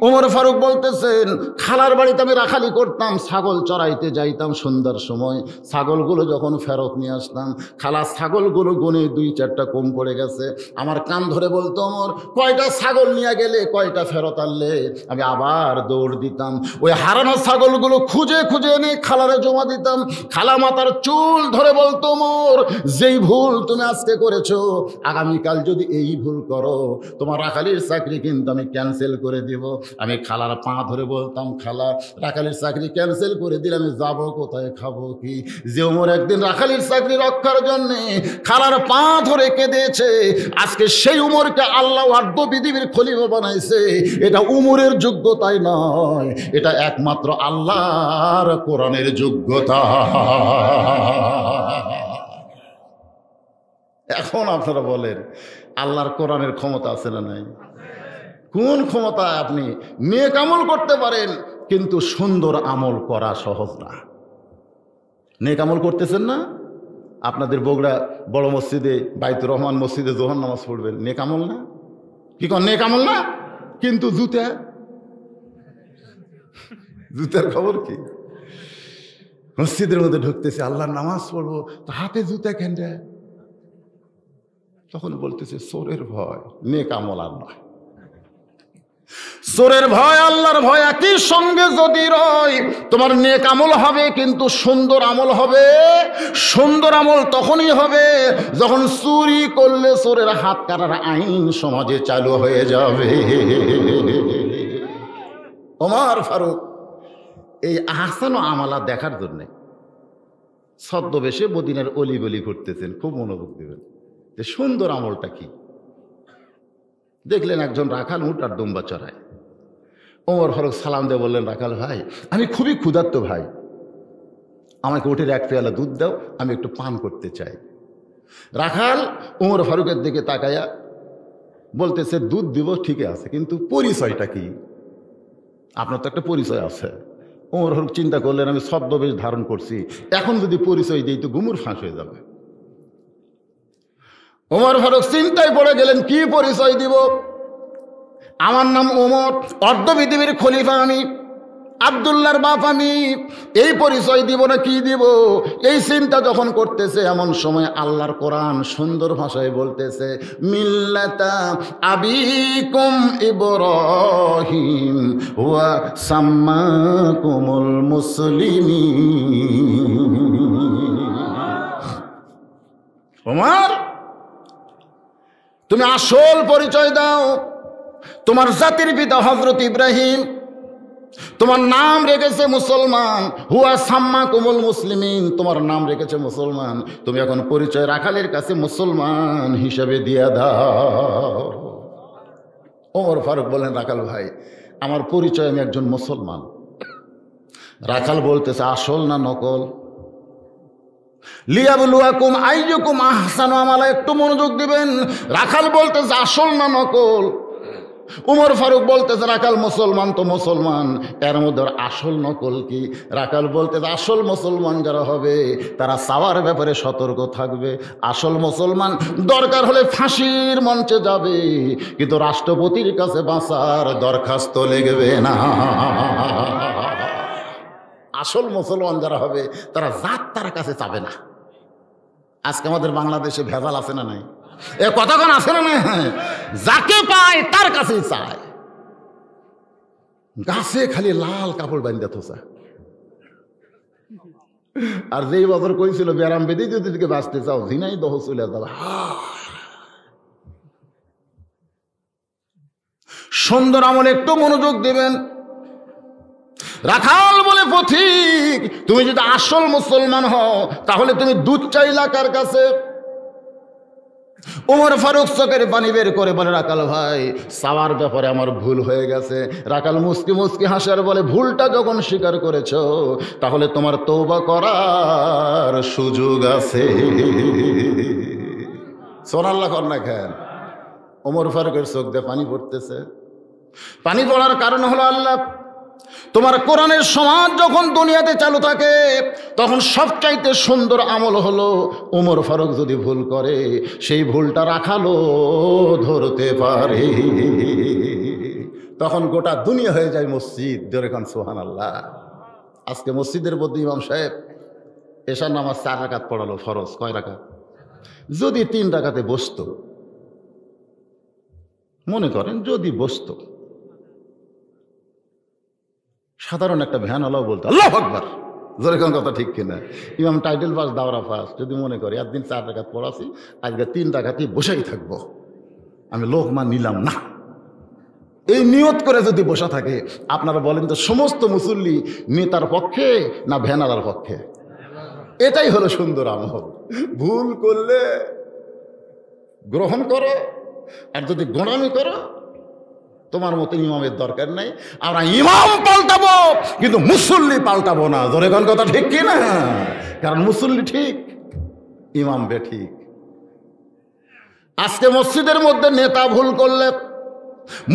ওমর ফারুক বলতেছেন, খালার বাড়িতে আমি রাখালি করতাম, ছাগল চড়াইতে যাইতাম সন্ধ্যার সময়, ছাগলগুলো যখন ফেরত নিয়ে আসতাম, খালা ছাগলগুলো গুনে 2-4টা কম পড়ে গেছে। আমার কান ধরে বলতো, ওমর কয়টা ছাগল নিয়ে গেলে, কয়টা ফেরত আনলে? আমি আবার দৌড় দিতাম, ওই হারানো ছাগলগুলো খুঁজে খুঁজে এনে খালারে জমা দিতাম। খালা মাথার চুল ধরে বলতো, ওমর যেই ভুল তুমি আজকে করেছো, আগামীকাল যদি এই ভুল করো, তোমার রাখালির চাকরি কিন্তু আমি ক্যান্সেল করে দিব। আমি খালার পা ধরে বলতাম, খালা রাখালির চাকরি ক্যান্সেল করে দিলে আমি যাবো কোথায়, খাবো কি? যে ওমর একদিন রাখালির চাকরি রক্ষার জন্য খালার পা ধরে কেঁদেছে, আজকে সেই উমরকে আল্লাহ আর্ধ পৃথিবীর খলিফা বানাইছে। এটা উমরের যোগ্যতাই নয়, এটা একমাত্র আল্লাহর কোরআনের যোগ্যতা। এখন আপনারা বলেন, আল্লাহর কোরআনের ক্ষমতা আছে না নাই? কোন ক্ষমতা? আপনি নেক আমল করতে পারেন, কিন্তু সুন্দর আমল করা সহজ না। নেক আমল করতেছেন না? আপনাদের বগুড়া বড় মসজিদে বাইতুর রহমান মসজিদে জোহর নামাজ পড়বেন, নেক আমল না? কি কর, নেক আমল না? কিন্তু জুতার খবর কি? মসজিদের মধ্যে ঢুকতেছে, আল্লাহর নামাজ পড়বো, তো হাতে জুতা কেন? তখন বলতেছে চোরের ভয়, নেক আমল আর নয়। চোরের ভয় আল্লাহর ভয় একই সঙ্গে যদি রয়, তোমার নেক আমল হবে, কিন্তু সুন্দর আমল হবে। সুন্দর আমল তখনই হবে যখন চুরি করলে চোরের হাত কাটার আইন সমাজে চালু হয়ে যাবে। ওমর ফারুক এই আহসান ও আমালা দেখার জন্যে ছদ্মবেশে মদিনার অলি গলি ঘুরতেছেন। খুব মনোযোগ দেবেন যে সুন্দর আমলটা কি। দেখলেন একজন রাখাল উট আর দুম্বা চড়ায়। ওমর ফারুক সালাম দিয়ে বললেন, রাখাল ভাই, আমি খুবই ক্ষুধার্ত ভাই, আমাকে উটের 1 পেয়ালা দুধ দাও, আমি একটু পান করতে চাই। রাখাল ওমর ফারুকের দিকে তাকায়া বলতেছে, দুধ দিব ঠিকই আছে, কিন্তু পরিচয়টা কি? আপনার তো একটা পরিচয় আছে। ওমর ফারুক চিন্তা করলেন, আমি ছদ্মবেশ ধারণ করছি, এখন যদি পরিচয় দিই তো গুমুর ফাঁস হয়ে যাবে। ওমর ফারুক চিন্তায় পড়ে গেলেন, কি পরিচয় দিব? আমার নাম ওমর, অর্ধ পৃথিবীর খলিফা আমি, আব্দুল্লাহর বাপ আমি, এই পরিচয় দিব না কি দিব? এই চিন্তা যখন করতেছে, এমন সময় আল্লাহর কোরআন সুন্দর ভাষায় বলতেছে, মিল্লাতা আবিকুম ইব্রাহিম ওয়া সাম্মাকুমুল মুসলিমিন। ওমর, তুমি আসল পরিচয় দাও। তোমার জাতির পিতা হযরত ইব্রাহিম, তোমার নাম রেখেছে মুসলমান, হুয়া সাম্মাকুমুল মুসলিমিন, তোমার নাম রেখেছে মুসলমান। তুমি এখন পরিচয় রাখালের কাছে মুসলমান হিসেবে দিয়ে দাও। ওমর ফারুক বলেন, রাখাল ভাই, আমার পরিচয় আমি একজন মুসলমান। রাখাল বলতেছে, আসল না নকল? লিয়াবলুয়াকুম আইয়ুকুম আহসানু আমালা, একটু মনোযোগ দিবেন। রাখাল বলতেছে আসল না নকল? উমর ফারুক বলতেছে, রাখাল মুসলমান তো মুসলমান, এর মধ্যে আসল নকল কি? রাখাল বলতেছে, আসল মুসলমান যারা হবে তারা চাওয়ার ব্যাপারে সতর্ক থাকবে। আসল মুসলমান দরকার হলে ফাঁসির মঞ্চে যাবে, কিন্তু রাষ্ট্রপতির কাছে বাঁচার দরখাস্ত লিখবে না। আসল মুসলমান যারা হবে তারা জাত তার কাছে চাবে না। আজকে আমাদের বাংলাদেশে ভেজাল আছে না নাই? এ কথাক্ষণ আছে না নাই? যাকে পায় তার কাছেই চায়। গাছে খালি লাল কাপড় বান্ধে থোসা, আর যেই বছর কইছিল ব্যারাম বেদি যদি দিকে বাঁচতে চাও, ঝিনাই দহ চলে যাবে। সুন্দর আমল একটু মনোযোগ দিবেন। রাখাল বলে, পথিক, তুমি যদি আসল মুসলমান হও তাহলে তুমি দুধ চাইলা কার কাছে? ওমর ফারুক চোখের পানি বের করে বলে, রাখাল ভাই, চাওয়ার ব্যাপারে আমার ভুল হয়ে গেছে। রাখাল মুস্কি মুস্কি হাসার বলে, ভুলটা যখন স্বীকার করেছো তাহলে তোমার তওবা করার সুযোগ আছে। সুবহানাল্লাহ কর না কেন? ওমর ফারুকের চোখ দিয়ে পানি পড়তেছে। পানি পড়ার কারণ হলো, আল্লাহ তোমার কোরআনের সমাজ যখন দুনিয়াতে চালু থাকে তখন সবচাইতে সুন্দর আমল হলো ওমর ফারুক যদি ভুল করে সেই ভুলটা রাখালো ধরতে পারে। তখন গোটা দুনিয়া হয়ে যায় মসজিদ। যেরকম সুবহানাল্লাহ। আজকে মসজিদের মধ্যে ইমাম সাহেব এশার নামাজ 4 রাকাত পড়ালো, ফরজ কয় রাকাত? যদি 3 রাকাতে বসতো, মনে করেন যদি বসতো, সাধারণ একটা ভ্যানওয়ালাও বলতো আল্লাহু আকবার, যেরকম কথা ঠিক কিনা? ইমাম টাইটেল পাস, দাওরা পাস, যদি মনে করে একদিন 4 রাকাত পড়াছি, আজকে 3 রাকাতই বসেই থাকবো, আমি লোকমা নিলাম না, এই নিয়ত করে যদি বসা থাকে, আপনারা বলেন তো সমস্ত মুসল্লি নেতার পক্ষে না ভ্যানালার পক্ষে? এটাই হলো সুন্দর আমল। ভুল করলে গ্রহণ করো, আর যদি গোড়ামি করো, তোমার মতো ইমামের দরকার নাই। আমরা ইমাম পাল্টাবো কিন্তু মুসল্লি পাল্টাবো না। ধরে কোন কথা ঠিক কি না? কারণ মুসল্লি ঠিক, ইমাম বেঠিক। আজকে মসজিদের মধ্যে নেতা ভুল করলে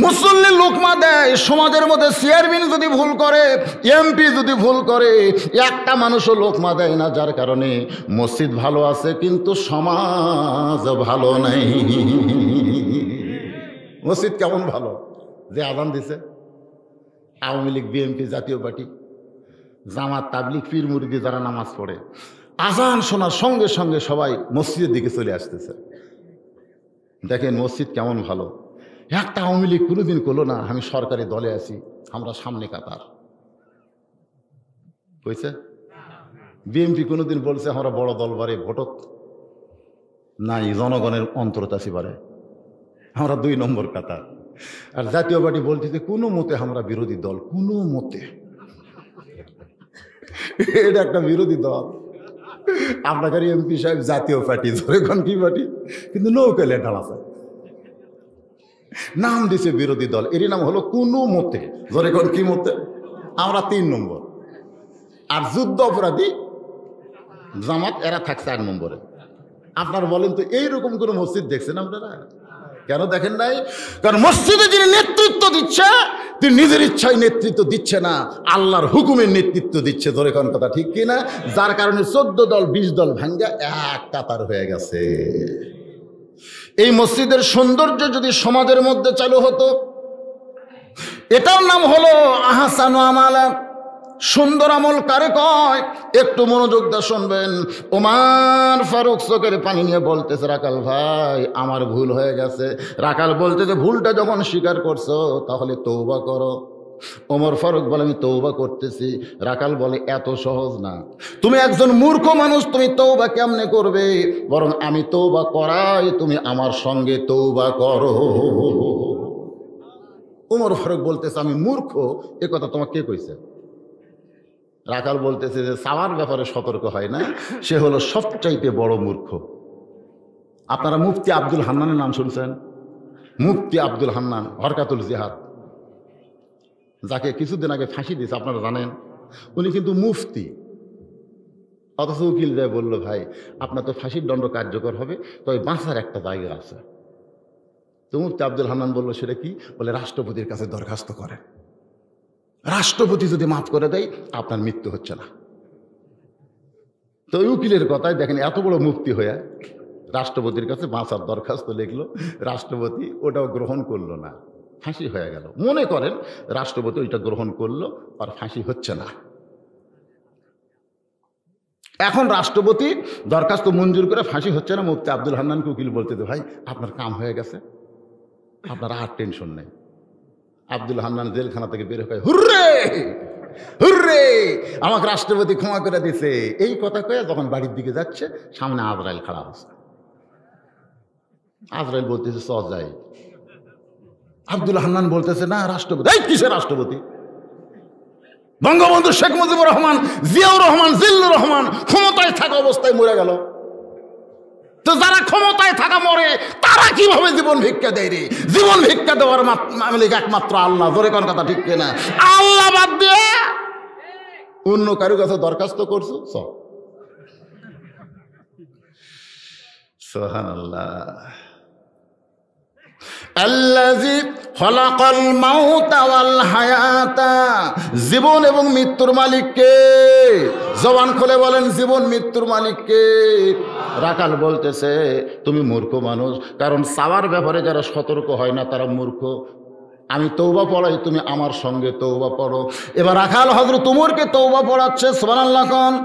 মুসল্লি লোকমা দেয়, সমাজের মধ্যে চেয়ারম্যান যদি ভুল করে, এমপি যদি ভুল করে, একটা মানুষও লোকমা দেয় না, যার কারণে মসজিদ ভালো আছে কিন্তু সমাজ ভালো নাই। মসজিদ কেমন ভালো যে আজান দিছে, আওয়ামী লীগ, বিএনপি, জাতীয় পার্টি, জামাত, তাবলিগ, পীর মুরিদি যারা নামাজ পড়ে, আজান শোনার সঙ্গে সঙ্গে সবাই মসজিদের দিকে চলে আসতেছে। দেখেন মসজিদ কেমন ভালো। একটা আওয়ামী লীগ কোনোদিন করলো না আমি সরকারি দলে আছি, আমরা সামনে কাতার, হয়েছে? বিএনপি কোনোদিন বলছে আমরা বড় দল বারে ভোটক নাই, জনগণের অন্তর্তাসী বারে আমরা 2 নম্বর কাতার। আর জাতীয় পার্টি বলতেছে কোনো মতে আমরা বিরোধী দল, কোনো মতে। এটা একটা বিরোধী দল। আপনাদের এমপি সাহেব জাতীয় পার্টি, ধরে কোন কি পার্টি, কিন্তু নৌকা লেটাল আছে, নাম দিছে বিরোধী দল, এরই নাম হলো কোনো মতে। ধরে কোন কি মতে? আমরা 3 নম্বর। আর যুদ্ধ অপরাধী জামাত, এরা থাকছে 8 নম্বরে। আপনারা বলেন তো এইরকম কোনো মসজিদ দেখছেন আপনারা? কেন দেখেন নাই? কারণ মসজিদে যিনি নেতৃত্ব দিচ্ছে তিনি নিজের ইচ্ছায় নেতৃত্ব দিচ্ছে না, আল্লাহর হুকুমের নেতৃত্ব দিচ্ছে। ধরে কোন কথা ঠিক কিনা? যার কারণে 14 দল 20 দল ভাঙ্গা এক কাতার হয়ে গেছে। এই মসজিদের সৌন্দর্য যদি সমাজের মধ্যে চালু হতো, এটার নাম হলো আহসানু আমালা। সুন্দর আমল কারে কয়? একটু মনোযোগ দিয়ে শুনবেন। ওমর ফারুক চোখের পানি নিয়ে বলতেছে, রাকাল ভাই আমার ভুল হয়ে গেছে। রাকাল বলতেছে, ভুলটা যখন স্বীকার করছো তাহলে তওবা করো। ওমর ফারুক বলে, আমি তওবা করতেছি। রাকাল বলে, এত সহজ না, তুমি একজন মূর্খ মানুষ, তুমি তওবা কেমনে করবে? বরং আমি তওবা করাই, তুমি আমার সঙ্গে তওবা করো। ওমর ফারুক বলতেছে, আমি মূর্খ, এ কথা তোমাকে কে কইছে? রাকাল বলতেছে যে চাওয়ার ব্যাপারে সতর্ক হয় না, সে হলো সবচাইতে বড় মূর্খ। আপনারা মুফতি আব্দুল হান্নানের নাম শুনছেন? মুফতি আব্দুল হান্নান, হরকাতুল জিহাদ, যাকে কিছুদিন আগে ফাঁসি দিয়েছে, আপনারা জানেন। উনি কিন্তু মুফতি, অথচ উকিল যায় বলল, ভাই আপনার তো ফাঁসির দণ্ড কার্যকর হবে, তবে বাঁচার একটা জায়গা আছে। তো মুফতি আব্দুল হান্নান বলল, সেটা কি? বলে, রাষ্ট্রপতির কাছে দরখাস্ত করেন, রাষ্ট্রপতি যদি মাফ করে দেয় আপনার মৃত্যু হচ্ছে না। তো উকিলের কথায় দেখেন এত বড় মুফতি হয়ে রাষ্ট্রপতির কাছে বাঁচার দরখাস্ত লিখলো, রাষ্ট্রপতি ওটাও গ্রহণ করলো না, ফাঁসি হয়ে গেল। মনে করেন রাষ্ট্রপতি ওইটা গ্রহণ করলো, আর ফাঁসি হচ্ছে না। এখন রাষ্ট্রপতি দরখাস্ত মঞ্জুর করে ফাঁসি হচ্ছে না, মুফতি আব্দুল হান্নানকে উকিল বলতে, ভাই আপনার কাম হয়ে গেছে, আপনার আর টেনশন নেই। আব্দুল হান্নান জেলখানা থেকে বের হয়ে, হুররে হুররে, আমাকে রাষ্ট্রপতি ক্ষমা করে দিছে, এই কথা কয়ে যখন বাড়ির দিকে যাচ্ছে, সামনে আজরাইল খাড়া হচ্ছে। আজরাইল বলতেছে, চ যাই। আব্দুল হান্নান বলতেছে, না রাষ্ট্রপতি। এই কিসের রাষ্ট্রপতি? বঙ্গবন্ধু শেখ মুজিবুর রহমান, জিয়াউর রহমান, জিল্লুর রহমান ক্ষমতায় থাকা অবস্থায় মরে গেল। তো যারা ক্ষমতায় থাকা মরে, তারা কিভাবে জীবন ভিক্ষা দেয় রে? জীবন ভিক্ষা দেওয়ার মালিক একমাত্র আল্লাহ। ধরে কোন কথা ঠিক কিনা? আল্লাহ বাদ দিয়ে অন্য কারো কাছে দরখাস্ত করছো, সুবহানাল্লাহ। আল্লাযী খলাকাল মাউতা ওয়াল হায়াতা, জীবন এবং মৃত্যুর মালিক কে? জবান খুলে বলেন, জীবন মৃত্যুর মালিক কে? রাকাল বলতেছে, তুমি মূর্খ মানুষ, কারণ চাওয়ার ব্যাপারে যারা সতর্ক হয় না তারা মূর্খ। আমি তওবা পড়াই, তুমি আমার সঙ্গে তওবা পড়ো। এবার রাখাল হযরত উমরকে তওবা পড়াচ্ছে, সুবহানাল্লাহ কোন।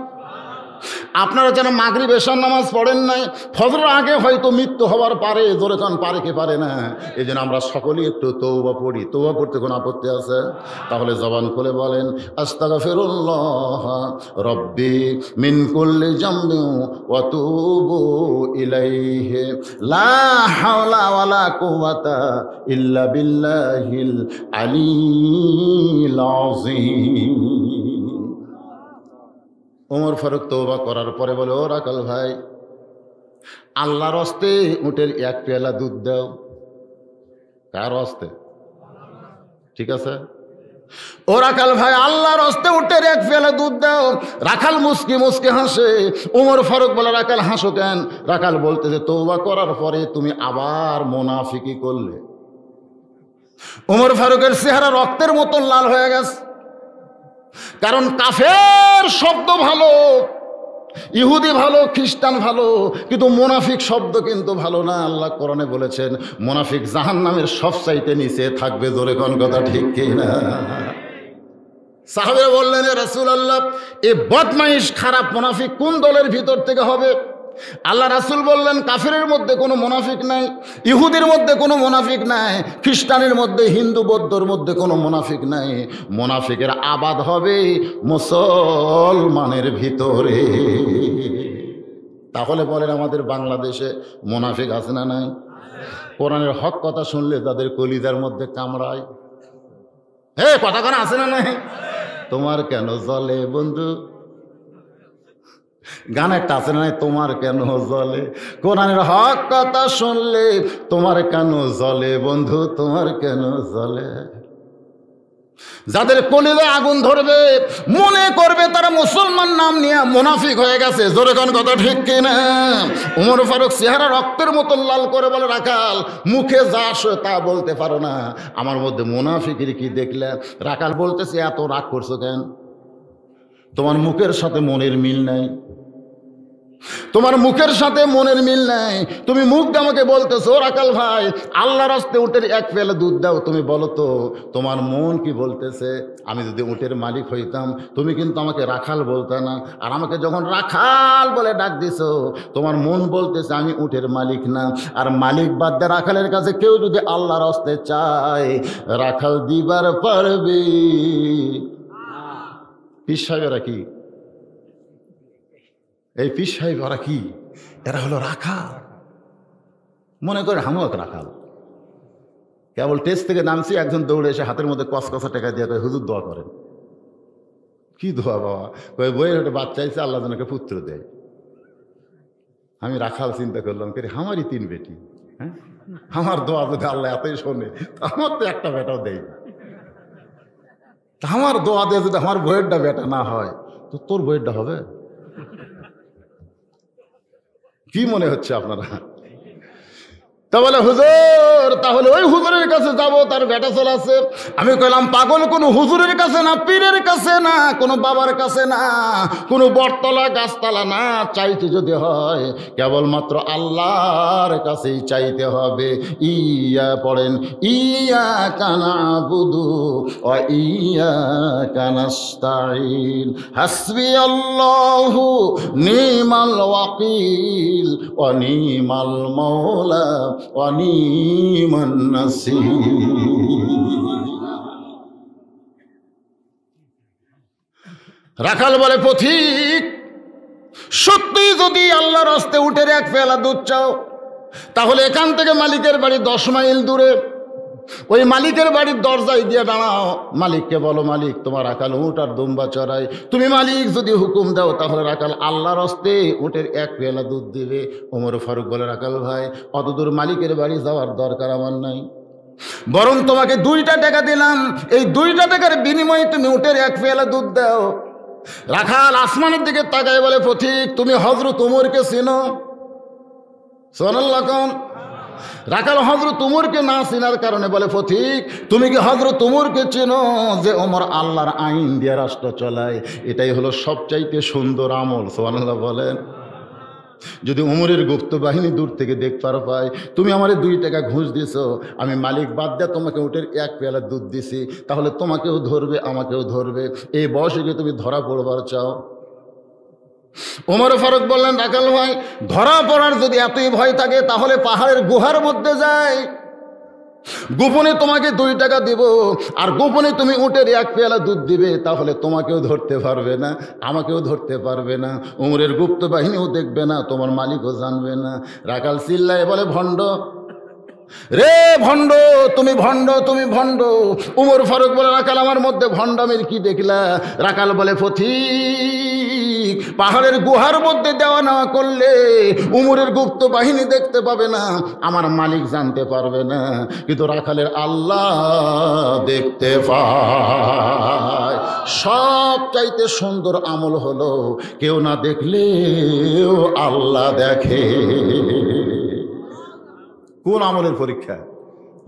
আপনারা যেন মাগরিব এশার নামাজ পড়েন নাই, ফজর আগে হয়তো মৃত্যু হওয়ার পারে, জোরে কান পারে কি পারে না, এই জন্য আমরা সকলেই একটু তওবা পড়ি। তওবা করতে কোনো আপত্তি আছে? তাহলে জবান খুলে বলেন, আস্তাগফিরুল্লাহ রব্বি মিন কুল্লি জামবি ওয়া তুবু ইলাইহি লা হাওলা ওয়ালা কুওয়াতা ইল্লা বিল্লাহিল আলিয়্যিল আযীম। ওমর ফারুক তওবা করার পরে বলে, ও রাখাল ভাই, আল্লাহর হস্তে উটের এক পেয়ালা দুধ দাও। কার হস্তে? ঠিক আছে, ও রাখাল ভাই, আল্লাহর হস্তে উটের এক পেয়ালা দুধ দাও। রাখাল মুস্কি মুস্কি হাসে। ওমর ফারুক বলে, রাখাল হাসো কেন? রাখাল বলতেছে, তওবা করার পরে তুমি আবার মুনাফিকি করলে। ওমর ফারুকের চেহারা রক্তের মতন লাল হয়ে গেছে, কারণ কাফের শব্দ ভালো, ইহুদি ভালো, খ্রিস্টান ভালো, কিন্তু মুনাফিক শব্দ কিন্তু ভালো না। আল্লাহ কোরআনে বলেছেন, মুনাফিক জাহান্নামের সবচাইতে নিচে থাকবে। জোরে কোন কথা ঠিক কি না? সাহাবীরা বললেন, এ রাসূলুল্লাহ, এই বদমাইশ খারাপ মুনাফিক কোন দলের ভিতর থেকে হবে? আল্লাহ রাসূল বললেন, কাফিরের মধ্যে কোনো মুনাফিক নাই, ইহুদির মধ্যে কোনো মুনাফিক নাই, খ্রিস্টানের মধ্যে, হিন্দু বৌদ্ধর মধ্যে কোনো মুনাফিক নাই। মুনাফিকের আবাদ হবে মুসলমানের ভিতরে। তাহলে বলেন, আমাদের বাংলাদেশে মুনাফিক আছে না নাই? কোরআনের হক কথা শুনলে তাদের কলিজার মধ্যে কামড়ায়। হে, কথা কেন আছে না নাই? তোমার কেন জ্বলে বন্ধু, গান একটা আছে না, তোমার কেন জ্বলে। কোরআনের হক কথা শুনলে তোমার কেন জ্বলে বন্ধু, তোমার কেন জ্বলে। যাদের কলিজায় আগুন ধরবে, মনে করবে তারা মুসলমান নাম নিয়ে মুনাফিক হয়ে গেছে। জোরে কোন কথা ঠিক কিনা? ওমর ফারুক চেহারা রক্তের মতো লাল করে বলে, রাখাল, মুখে যা আসে তা বলতে পারো না, আমার মধ্যে মুনাফিকের কি দেখলে? রাখাল বলতেছে, এত রাগ করছো কেন? তোমার মুখের সাথে মনের মিল নাই, তোমার মুখের সাথে মনের মিল নাই। তুমি মুখ দিয়ে আমাকে বলতেছো, রাখাল ভাই, আল্লাহর হস্তে উটের এক পেয়ালা দুধ দাও। তুমি বলো তো, তোমার মন কি বলতেছে? আমি যদি উটের মালিক হইতাম, তুমি কিন্তু আমাকে রাখাল বলতে না, আর আমাকে যখন রাখাল বলে ডাক দিছো, তোমার মন বলতেছে আমি উটের মালিক না। আর মালিক বাদ দিয়ে রাখালের কাছে কেউ যদি আল্লাহর হস্তে চায়, রাখাল দিবার পারবে? পীর সাহেবেরা কি, এই পীর সাহেব ওরা কি, এরা হলো রাখাল। মনে করে হামু এক রাখাল। কেবল টেস্ট থেকে নামছি, একজন দৌড়ে এসে হাতের মধ্যে কসকসা টাকা দিয়ে কয়, হুজুর দোয়া করেন। কি দোয়া বাবা? কয়, বইয়ের একটা বাচ্চা চাইছে, আল্লাহ যেন পুত্র দেয়। আমি রাখাল চিন্তা করলাম, কে আমারই 3 বেটি, হ্যাঁ, আমার দোয়া যদি আল্লাহ এতই শোনে, আমার তো একটা বেটাও দেয়। আমার দোয়া দিয়ে যদি আমার বইয়েরটা বেটা না হয়, তো তোর বইয়েরটা হবে? কি মনে হচ্ছে আপনারা? তা বলে, হুজুর, তাহলে ওই হুজুরের কাছে যাব, তার বেটা চলে আছে। আমি কইলাম, পাগল, কোনো হুজুরের কাছে না, পীরের কাছে না, কোনো বাবার কাছে না, কোনো বটতলা গাছতলা না। চাইতে যদি হয় কেবলমাত্র আল্লাহর কাছেই চাইতে হবে। ইয়া পড়েন, ইয়া নাবুদু ওয়া ইয়া নাস্তাঈন, হাসবিয়াল্লাহু নিমাল ওয়াকিল ওয়া নিমাল মাওলা অনিমান নাসির। রাখাল বলে, পথিক, সত্যি যদি আল্লাহর হস্তে উটের এক পেয়ালা দুধ চাও, তাহলে এখান থেকে মালিকের বাড়ি 10 মাইল দূরে, ওই মালিকের বাড়ির দরজায় দিয়ে দাঁড়াও। মালিককে বলো, মালিক, তোমার রাখাল উট আর দুম্বা চড়াই, তুমি মালিক যদি হুকুম দাও, তাহলে রাখাল আল্লাহর হস্তে উটের এক পেয়ালা দুধ দিবে। ওমর ফারুক বলে, রাখাল ভাই, অতদূর মালিকের বাড়ি যাওয়ার দরকার আমার নাই, বরং তোমাকে 2টা টাকা দিলাম, এই 2টা টাকার বিনিময়ে তুমি উটের এক পেয়ালা দুধ দাও। রাখাল আসমানের দিকে তাকায় বলে, পথিক, তুমি হযরত উমরকে চিনো? সুবহানাল্লাহ কোন। রাখাল হযরত উমরকে না চিনার কারণে বলে, পথিক, তুমি কি হযরত উমরকে চেনো, যে ওমর আল্লাহর আইন দিয়ে রাষ্ট্র চলায়? এটাই হলো সবচাইতে সুন্দর আমল। সুবহানাল্লাহ বলেন। যদি উমরের গুপ্ত বাহিনী দূর থেকে দেখবার পায় তুমি আমারে 2 টাকা ঘুষ দিছো, আমি মালিক বাদ দিয়ে তোমাকে উটের 1 পেয়ালা দুধ দিছি, তাহলে তোমাকেও ধরবে আমাকেও ধরবে। এই বয়সে কি তুমি ধরা পড়বার চাও? ওমর ফারুক বললেন, রাখাল ভাই, ধরা পড়ার যদি এতই ভয় থাকে তাহলে পাহাড়ের গুহার মধ্যে যাই, গোপনে তোমাকে 2 টাকা দিব, আর গোপনে তুমি উটের 1 পেয়ালা দুধ দিবে, তাহলে তোমাকেও ধরতে পারবে না, আমাকেও ধরতে পারবে না, উমরের গুপ্ত বাহিনীও দেখবে না, তোমার মালিকও জানবে না। রাখাল চিল্লায় বলে, ভণ্ড রে ভণ্ড, তুমি ভণ্ড, তুমি ভণ্ড। উমর ফারুক বলে, রাখাল আমার মধ্যে ভণ্ডামির কি দেখলা? রাখাল বলে, পথিক, পাহাড়ের গুহার মধ্যে দেওয়া নেওয়া করলে উমরের গুপ্ত বাহিনী দেখতে পাবে না, আমার মালিক জানতে পারবে না, কিন্তু রাখালের আল্লাহ দেখতে পায়। সব চাইতে সুন্দর আমল হলো কেউ না দেখলেও আল্লাহ দেখে। কোন আমলের পরীক্ষা?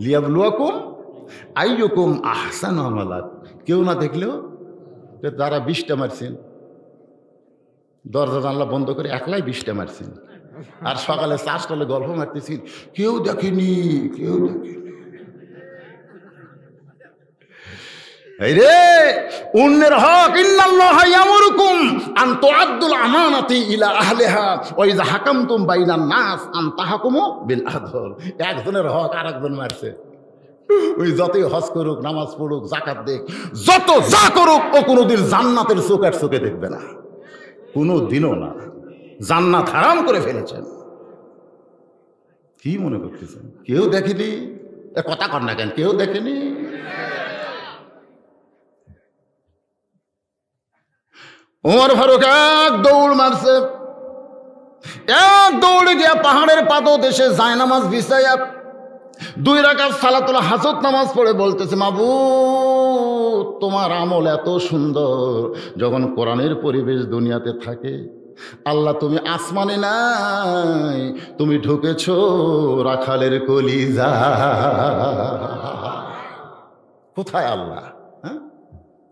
লিয়াবলুয়াকুম আইয়ুকুম আহসানু আমালা। কেউ না দেখলেও, তারা 20টা মারছেন, দরজা জানলা বন্ধ করে একলাই 20টা মারছেন, আর সকালে 4 তলে গল্প মারতেছি, কেউ দেখেনি, কেউ দেখেনি। এই রে অন্যের হক, ইন্নাল্লাহা ইয়ামুরুকুম আন তুআদ্দুল আমানাতি ইলা আহলিহা ওয়া ইযা হাকামতুম বাইনান নাস আন তাহকুমু বিল আদল। একজনের হক আরেকজন মারছে, ওই যতই হজ করুক, নামাজ পড়ুক, যাকাত দেখ, যত যা করুক, ও কোনোদিন জান্নাতের চোখের চোখে দেখবে না, কোনো দিনও না। জান্নাত হারাম করে ফেলেছেন। কি মনে করতেছেন কেউ দেখেনি? এ কথা কর না কেন, কেউ দেখেনি? ওমর ফারুক এক দৌড় মারছে, এক দৌড়ে গিয়া পাহাড়ের পাদদেশে জায়নামাজ বিছাইয়া 2 রাকাত সালাতুল হাজত নামাজ পড়ে বলতেছে, মাবুদ, তোমার আমল এত সুন্দর, যখন কোরআনের পরিবেশ দুনিয়াতে থাকে, আল্লাহ তুমি আসমানে নাই, তুমি ঢুকেছো রাখালের কলিজা। কোথায় আল্লাহ? হ্যাঁ,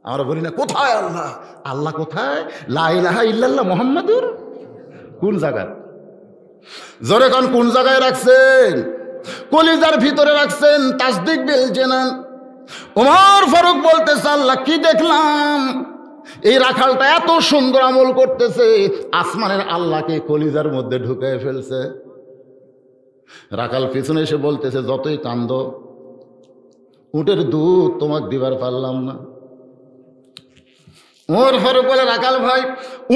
আমরা বলি না কোথায় আল্লাহ? আল্লাহ কোথায়? লা ইলাহা ইল্লাল্লাহ মুহাম্মাদুর কোন জায়গায়? জোরে কোন কোন জায়গায় রাখছেন? কলিজার ভিতরে রাখছেন। তাসদিক বিল জানান। ওমর ফারুক বলতেছে, আল্লাহ কি দেখলাম, এই রাখালটা এত সুন্দর আমল করতেছে, আসমানের আল্লাহকে কলিজার মধ্যে ঢুকায় ফেলছে। রাখাল পিছনে এসে বলতেছে, যতই কান্দ, উটের দুধ তোমাকে দিবার পারলাম না। ওমর ফারুক বলে, রাখাল ভাই,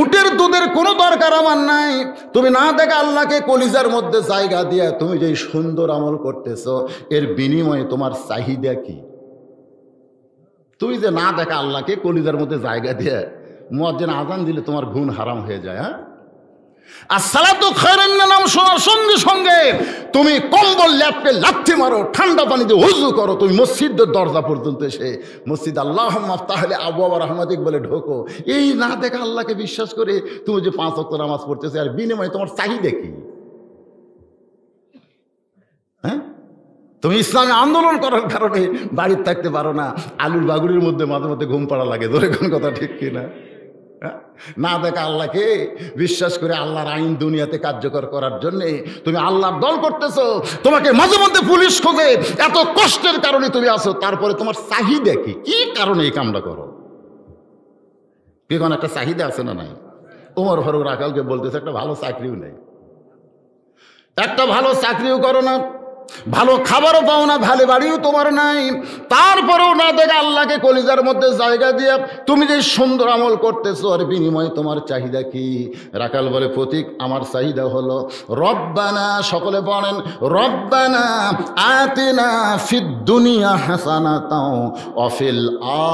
উটের দুধের কোনো দরকার আমার নাই, তুমি না দেখা আল্লাহকে কলিজার মধ্যে জায়গা দিয়া তুমি যে সুন্দর আমল করতেছ, এর বিনিময়ে তোমার চাহিদা কি? তুমি যে না দেখা আল্লাহকে কলিজার মধ্যে জায়গা দিয়ে মুয়াজ্জিন আযান দিলে তোমার গুণ হারাম হয়ে যায়। হ্যাঁ, আসসালাতু খায়রুন মিনান নাওম শোনার সঙ্গে সঙ্গে তুমি কম্বল ল্যাপটে লাথি মারো, ঠান্ডা পানি দিয়ে ওযু করো, তুমি মসজিদের দরজা পর্যন্ত এসে মসজিদ আল্লাহুম্মা আফতাহলি আবওয়াবা রাহমাতিক বলে ঢোকো। এই না দেখা আল্লাহকে বিশ্বাস করে তুমি যে 5 ওয়াক্ত নামাজ পড়তেছো, আর বিনিময়ে তোমার চাহিদা কি? হ্যাঁ, তুমি ইসলামী আন্দোলন করার কারণে বাড়িতে থাকতে পারো না, আলুর বাগুড়ির মধ্যে মাঝে মধ্যে ঘুম পাড়া লাগে। ধরে কোন কথা ঠিক কিনা? না দেখা আল্লাহকে বিশ্বাস করে আল্লাহর আইন দুনিয়াতে কার্যকর করার জন্য তুমি আল্লাহর দল করতেছো, তোমাকে মাঝে মধ্যে পুলিশ খোঁজে, এত কষ্টের কারণে তুমি আসো, তারপরে তোমার চাহিদা কি? কি কারণে এই কামটা করো? কি কোন একটা চাহিদা আছে না নাই? ওমর ফারুক রাখালকে বলতেছে, একটা ভালো চাকরিও নেই, একটা ভালো চাকরিও করো না, ভালো খাবারও পাও না, ভালো বাড়িও তোমার নাই, তারপরেও না দেখে আল্লাহকে কলিজার মধ্যে জায়গা দিয়ে তুমি যে সুন্দর আমল করতেছো, আর বিনিময়ে তোমার চাহিদা কি? রাখাল বলে, প্রতীক, আমার চাহিদা হলো রব্বানা, সকলে পড়েন, রব্বানা আতিনা ফিদ দুনিয়া হাসানাতাও ওয়া ফিল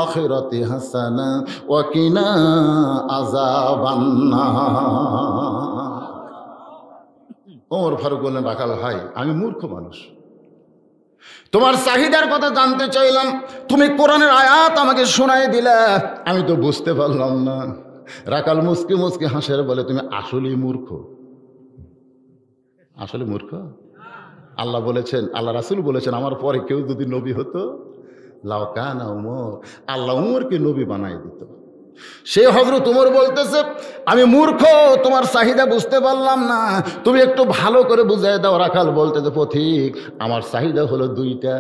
আখিরাতি হাসানা ওয়া কিনা আযাবান্নার। ওমর ফারুক বললেন, রাখাল ভাই, আমি মূর্খ মানুষ, তোমার চাহিদার কথা জানতে চাইলাম, তুমি কোরআনের আয়াত আমাকে শোনাই দিলা, আমি তো বুঝতে পারলাম না। রাখাল মুসকি মুসকি হাসের বলে, তুমি আসলেই মূর্খ। আসলে মূর্খ? আল্লাহ বলেছেন, আল্লাহ রাসূল বলেছেন, আমার পরে কেউ যদি নবী হতো, লাউ কানা উমর, আল্লাহ উমরকে নবী বানাই দিত। সেই হযরত উমর বলতেছে, আমি মূর্খ, তোমার চাহিদা বুঝতে পারলাম না, তুমি একটু ভালো করে বুঝাই দাও। রাখাল বলতেছে, পথিক, আমার চাহিদা হলো দুইটা,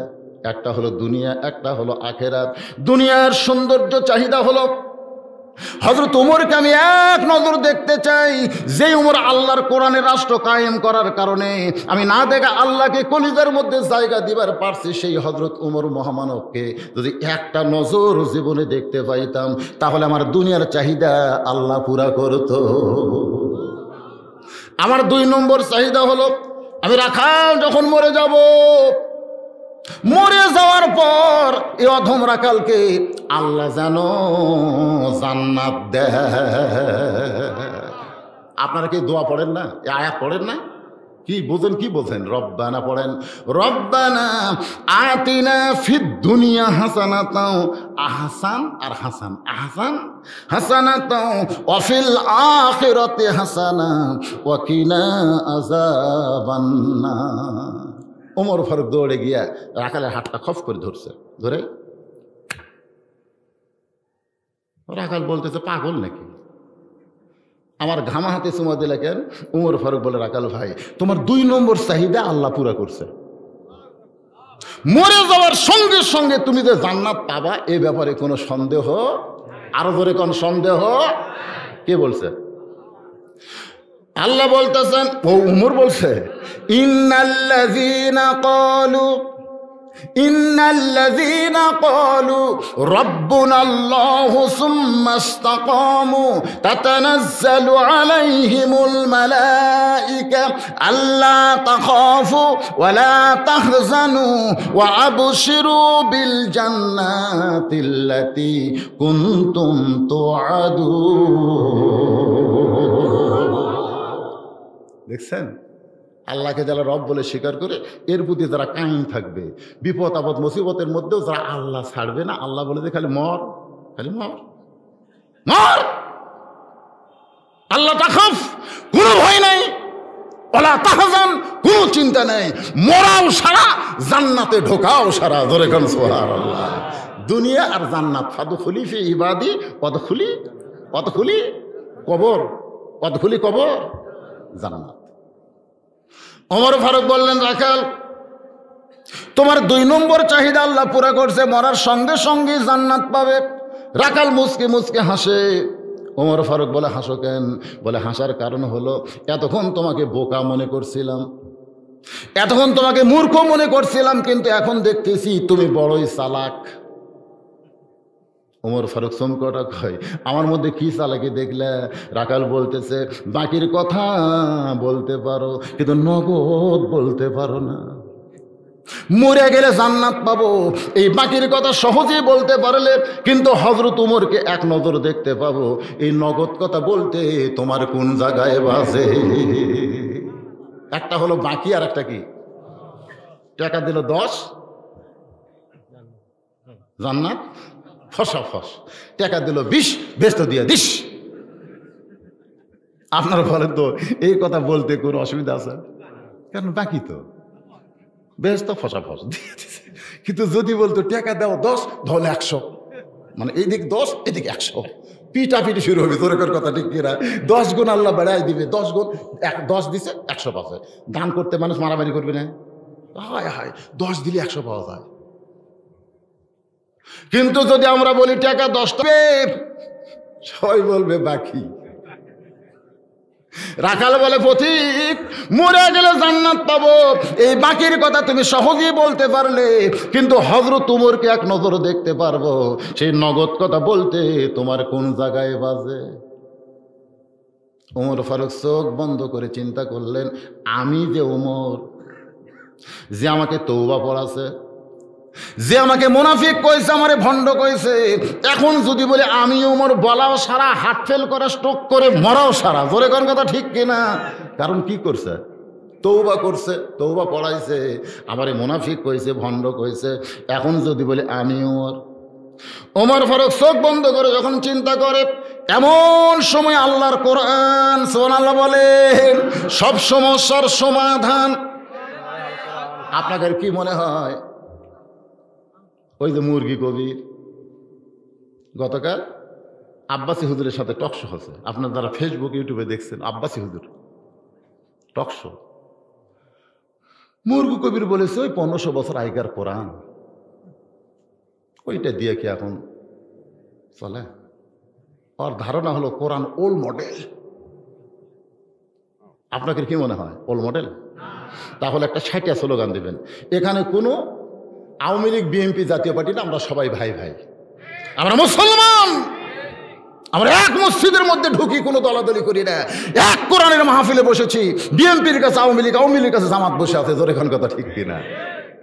একটা হলো দুনিয়া, একটা হলো আখেরাত। দুনিয়ার সৌন্দর্য চাহিদা হলো হযরত উমরকে আমি এক নজর দেখতে চাই। যে উমর আল্লাহর কোরআনের রাষ্ট্র কায়েম করার কারণে আমি না দেখা আল্লাহকে কলিজার মধ্যে জায়গা দিবার পারছি, সেই হযরত উমর মহামানবকে যদি একটা নজর জীবনে দেখতে পাইতাম, তাহলে আমার দুনিয়ার চাহিদা আল্লাহ পুরা করত। আমার 2 নম্বর চাহিদা হলো, আমি রাখাল যখন মরে যাব, মরে যাওয়ার পর এই অধম রাখালকে আল্লাহ যেন জান্নাত দেয়। আপনারা কি দোয়া পড়েন না, আয়াত পড়েন না? কি বোঝেন, কি বোঝেন? রব্বানা পড়েন, রব্বানা আতিনা ফিদ দুনিয়া হাসানাতাও, আহসান আর হাসান, আহসান হাসানাতাও ওয়া ফিল আখিরাতি হাসানা ওয়া কিনা আযাবান্নার। ওমর ফারুক দৌড়ে গিয়া রাখালের হাতটা খপ করে ধরছে, ধরে রাখাল বলতেছে, পাগল নাকি, আমার ঘামা হাতে চুমা দিলে কেন? উমর ফারুক বলে, রাখাল ভাই, তোমার 2 নম্বর চাহিদা আল্লাহ পুরা করছে। মরে যাওয়ার সঙ্গে সঙ্গে তুমি যে জান্নাত পাবা, এ ব্যাপারে কোনো সন্দেহ, আরো ধরে কোন সন্দেহ? কে বলছে? আল্লাহ বলতেছেন, ও উমর বলছে, ইন্নাল্লাযীনা ক্বালু রাব্বুনাল্লাহু সুম্মা ইসতাকামু তাতানাজ্জালু আলাইহিমুল মালায়েকা আল্লা তাখাফু ওয়া লা তাহজানু ওয়া আবশিরু বিল জান্নাতিল্লাতী কুনতুম তুআদুন। দেখছেন, আল্লাহকে যারা রব বলে স্বীকার করে, এর প্রতি যারা কায়েম থাকবে, বিপদ আপদ মুসিবতের মধ্যেও যারা আল্লাহ ছাড়বে না, আল্লাহ বলে যে খালি মর, খালি মর মর, আল্লাহ তাখাফ, কোনো ভয় নাই, ওয়ালা তাহজান, কোনো চিন্তা নেই, মরাও সারা, জান্নাতে ঢোকাও সারা। ধরে কোন সুবহানাল্লাহ। দুনিয়া আর জান্নাত, ফাদখুলি ফি ইবাদি ওয়াদখুলি কবর, ওয়াদখুলি কবর, জান্নাত। ওমর ফারুক বললেন, রাখাল, তোমার 2 নম্বর চাহিদা আল্লাহ পুরা করছে, মরার সঙ্গে সঙ্গে জান্নাত পাবে। রাখাল মুচকে মুচকে হাসে। ওমর ফারুক বলে, হাসো কেন? বলে, হাসার কারণ হলো, এতক্ষণ তোমাকে বোকা মনে করছিলাম, এতক্ষণ তোমাকে মূর্খ মনে করছিলাম, কিন্তু এখন দেখতেছি তুমি বড়ই চালাক। ওমর ফারুক চমকটা কয়, আমার মধ্যে কি চালাকি দেখলে? রাখাল বলতেছে, বাকির কথা বলতে পারো, কিন্তু নগদ বলতে পারো না। মরে গেলে জান্নাত পাবো, এই বাকির কথা সহজেই বলতে পারলে, কিন্তু হযরত উমরকে এক নজর দেখতে পাবো, এই নগদ কথা বলতে তোমার কোন জায়গায় বাজে? একটা হলো বাকি, আর একটা কি? টাকা দিল 10, জান্নাত ফসা ফস, টাকা দিল 20, বেস্ত দিয়ে দিস। আপনারা বলেন তো, এই কথা বলতে কোনো অসুবিধা আছে? কারণ বাকি তো বেশ তো ফসা ফস দিয়ে দিছে। কিন্তু যদি বলতো টাকা দাও 10, ধরলে 100, মানে এইদিক 10, এদিকে 100, পিটাপিটি শুরু হবে। তোর কথা ঠিক কিনা? 10 গুণ আল্লাহ বেড়াই দিবে, 10 গুণ, 10 দিছে 100 পাবে। দান করতে মানুষ মারামারি করবে না? হায় হায়, 10 দিলে 100 পাওয়া যায়। কিন্তু যদি আমরা বলি টাকা 10 টাকা, সবাই বলবে বাকি। রাখাল বলে, পথিক, মরে গেলে জান্নাত পাবো, এই বাকির কথা তুমি সহজেই বলতে পারলে, কিন্তু হযরত উমরকে এক নজর দেখতে পারবো, সেই নগদ কথা বলতে তোমার কোন জায়গায় বাজে? ওমর ফারুক চোখ বন্ধ করে চিন্তা করলেন, আমি যে ওমর, যে আমাকে তওবা পড়াছে, যে আমাকে মুনাফিক কইছে, আমারে ভণ্ড কইছে, এখন যদি বলে আমি ওমর, বলাও সারা, হার্ট ফেল করে, স্ট্রোক করে মরাও সারা। জোরে কোন কথা ঠিক কিনা? কারণ কি করছে? তওবা করছে, তওবা পড়াইছে, আমারে মুনাফিক কইছে, ভণ্ড কইছে, এখন যদি বলে আমি ওমর। ওমর ফারুক চোখ বন্ধ করে যখন চিন্তা করে, এমন সময় আল্লাহর কোরআন সুবহানাল্লাহ বলেন, সব সমস্যার সমাধান। আপনাদের কি মনে হয়? ওই যে মুরগি কবির গতকাল আব্বাসী হুজুরের সাথে টকশো হচ্ছে, আপনার যারা ফেসবুক ইউটিউবে দেখছেন, আব্বাসী হুজুর টকশো। মুরগু কবির বলেছে ওই 1500 বছর আগেকার কোরআন, ওইটা দিয়ে কি এখন চলে? ওর ধারণা হলো কোরআন ওল্ড মডেল। আপনাকে কি মনে হয় ওল্ড মডেল? তাহলে একটা 60টা স্লোগান দেবেন, এখানে কোনো আওয়ামী লীগ বিএনপি জাতীয় পার্টি না, আমরা সবাই ভাই ভাই, আমরা মুসলমান, আমরা এক মসজিদের মধ্যে ঢুকি, কোনো দলাদলি করি না, এক কোরআনের মাহফিলে বসেছি, বিএনপির কাছে আওয়ামী লীগ, আওয়ামী লীগের কাছে জামাত বসে আছে। জোরে এখন কথা ঠিক কিনা?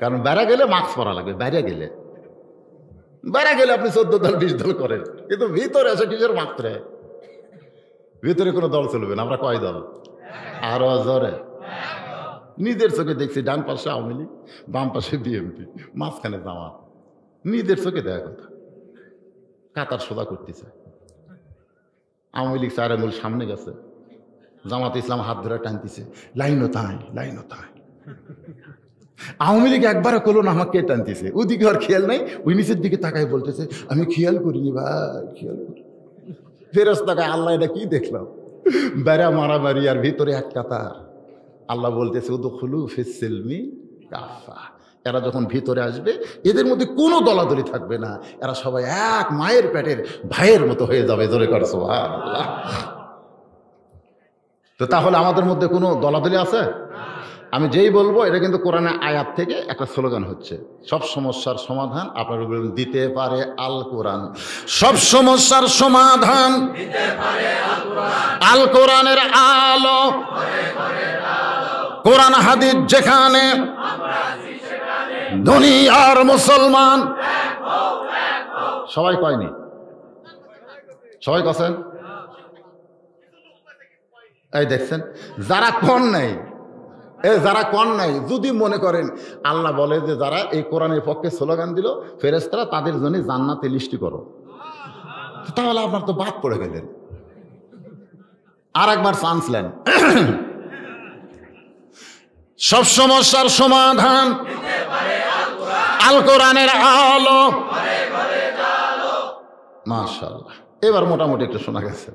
কারণ বেড়া গেলে মাস্ক পরা লাগবে, বাইরে গেলে আপনি 14 দল 20 দল করেন, কিন্তু ভিতরে আছে কিসের মাত্রে? ভিতরে কোনো দল চলবে না। আমরা কয় দল? আরো জোরে। নিজের চোখে দেখছি ডান পাশে আওয়ামী লীগ, বাম পাশে বিএনপি, মাঝখানে জামাত। নিজের চোখে দেখা কথা, কাতার সোজা করতেছে। আওয়ামী লীগ 4 আঙুল সামনে গেছে, জামাত ইসলাম হাত ধরে টানতেছে, লাইনও তাই, লাইনও তাই। আওয়ামী লীগ একবারও করলো না, আমাকে টানতেছে, ওদিকে আর খেয়াল নাই, ওই নিচের দিকে তাকায় বলতেছে আমি খেয়াল করিনি ভাই, খেয়াল করি। ফেরত তাকায়, আল্লাহ এটা কি দেখলাম? বেড়া মারামারি আর ভিতরে এক কাতার। আল্লাহ বলতেছে উদখুলু ফিস সিলমি কাফা। এরা যখন ভিতরে আসবে এদের মধ্যে কোনো দলাদলি থাকবে না, এরা সবাই এক মায়ের পেটের ভাইয়ের মতো হয়ে যাবে। জোরে কর সুবহানাল্লাহ। তো তাহলে আমাদের মধ্যে কোনো দলাদলি আছে? আমি যেই বলবো এটা কিন্তু কোরআনের আয়াত থেকে একটা স্লোগান হচ্ছে, সব সমস্যার সমাধান আপনার দিতে পারে আল কোরআন। সব সমস্যার সমাধান আল কোরআনের আলো। কোরআন হাদিস যেখানে, দুনিয়ার মুসলমান সবাই কয়নি? সবাই কছেন? এই দেখছেন, যারা কোন নাই, যারা কন নাই, যদি মনে করেন আল্লাহ বলে যে যারা এই কোরআনের পক্ষে স্লোগান দিল ফেরেশতারা তাদের জন্য জান্নাতে লিস্টি করো, তাহলে আপনার তো বাদ পড়ে গেলেন। আর একবার চান্স নেন। সব সমস্যার সমাধান আল কোরআনের আলো। মাশাআল্লাহ, এবার মোটামুটি একটু শোনা গেছে।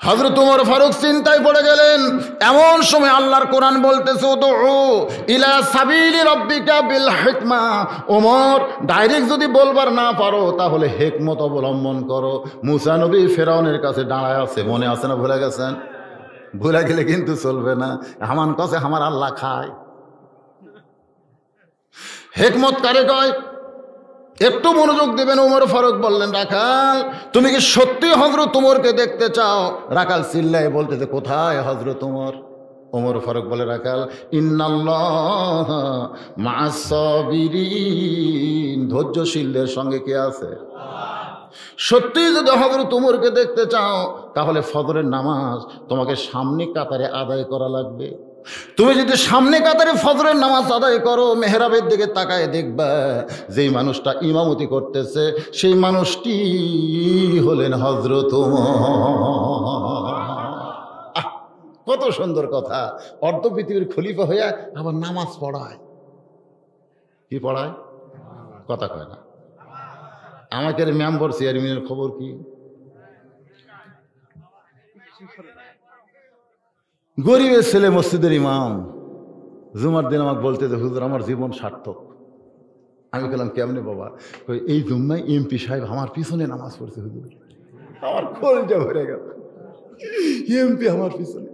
হযরত ওমর ফারুক চিন্তায় পড়ে গেলেন। এমন সময় আল্লাহর কোরআন বলতেছে উদউ ইলা সাবিলি রাব্বিকা বিল হিকমা। ওমর, ডাইরেক্ট যদি বলবার না পারো তাহলে হিকমত অবলম্বন করো। মুসা নবী ফেরাউনের কাছে দাঁড়ায় আছে, মনে আছে না? ভুলে গেছেন? ভুলে গেলে কিন্তু চলবে না। হামান কাছে আমার আল্লাহ খায়। হিকমত কারে কয়? একটু মনোযোগ দেবেন। ওমর ফারুক বললেন, রাখাল তুমি কি সত্যি হযরত ওমরকে দেখতে চাও? রাখাল চিল্লায় বলতেছে, কোথায় হযরত ওমর? ওমর ফারুক বলে, রাখাল ইন্নাল্লাহ মা'আস সাবিরিন, ধৈর্যশীলদের সঙ্গে কে আছে? সত্যি যদি হযরত ওমরকে দেখতে চাও তাহলে ফজরের নামাজ তোমাকে সামনে কাতারে আদায় করা লাগবে। তুমি যদি সামনে কাতারে ফজরের নামাজ আদায় করো, মেহরাবের দিকে তাকায় দেখবা যেই মানুষটা ইমামতি করতেছে সেই মানুষটি হলেন হযরত ওমর। কত সুন্দর কথা! অর্ধ পৃথিবীর খলিফা হইয়া আবার নামাজ পড়ায়। কি পড়ায়? কথা কয় না। আমাকে মেম্বার চেয়ারম্যানের খবর কি? গরিবের ছেলে মসজিদের ইমাম, জুমার দিন আমাকে বলতে যে হুজুর আমার জীবন সার্থক। আমি বললাম কেমনে বাবা? এই জুম্মায় এমপি সাহেব আমার পিছনে নামাজ পড়ছে হুজুর। আমার কলজা ভরে গেল, এমপি আমার পিছনে।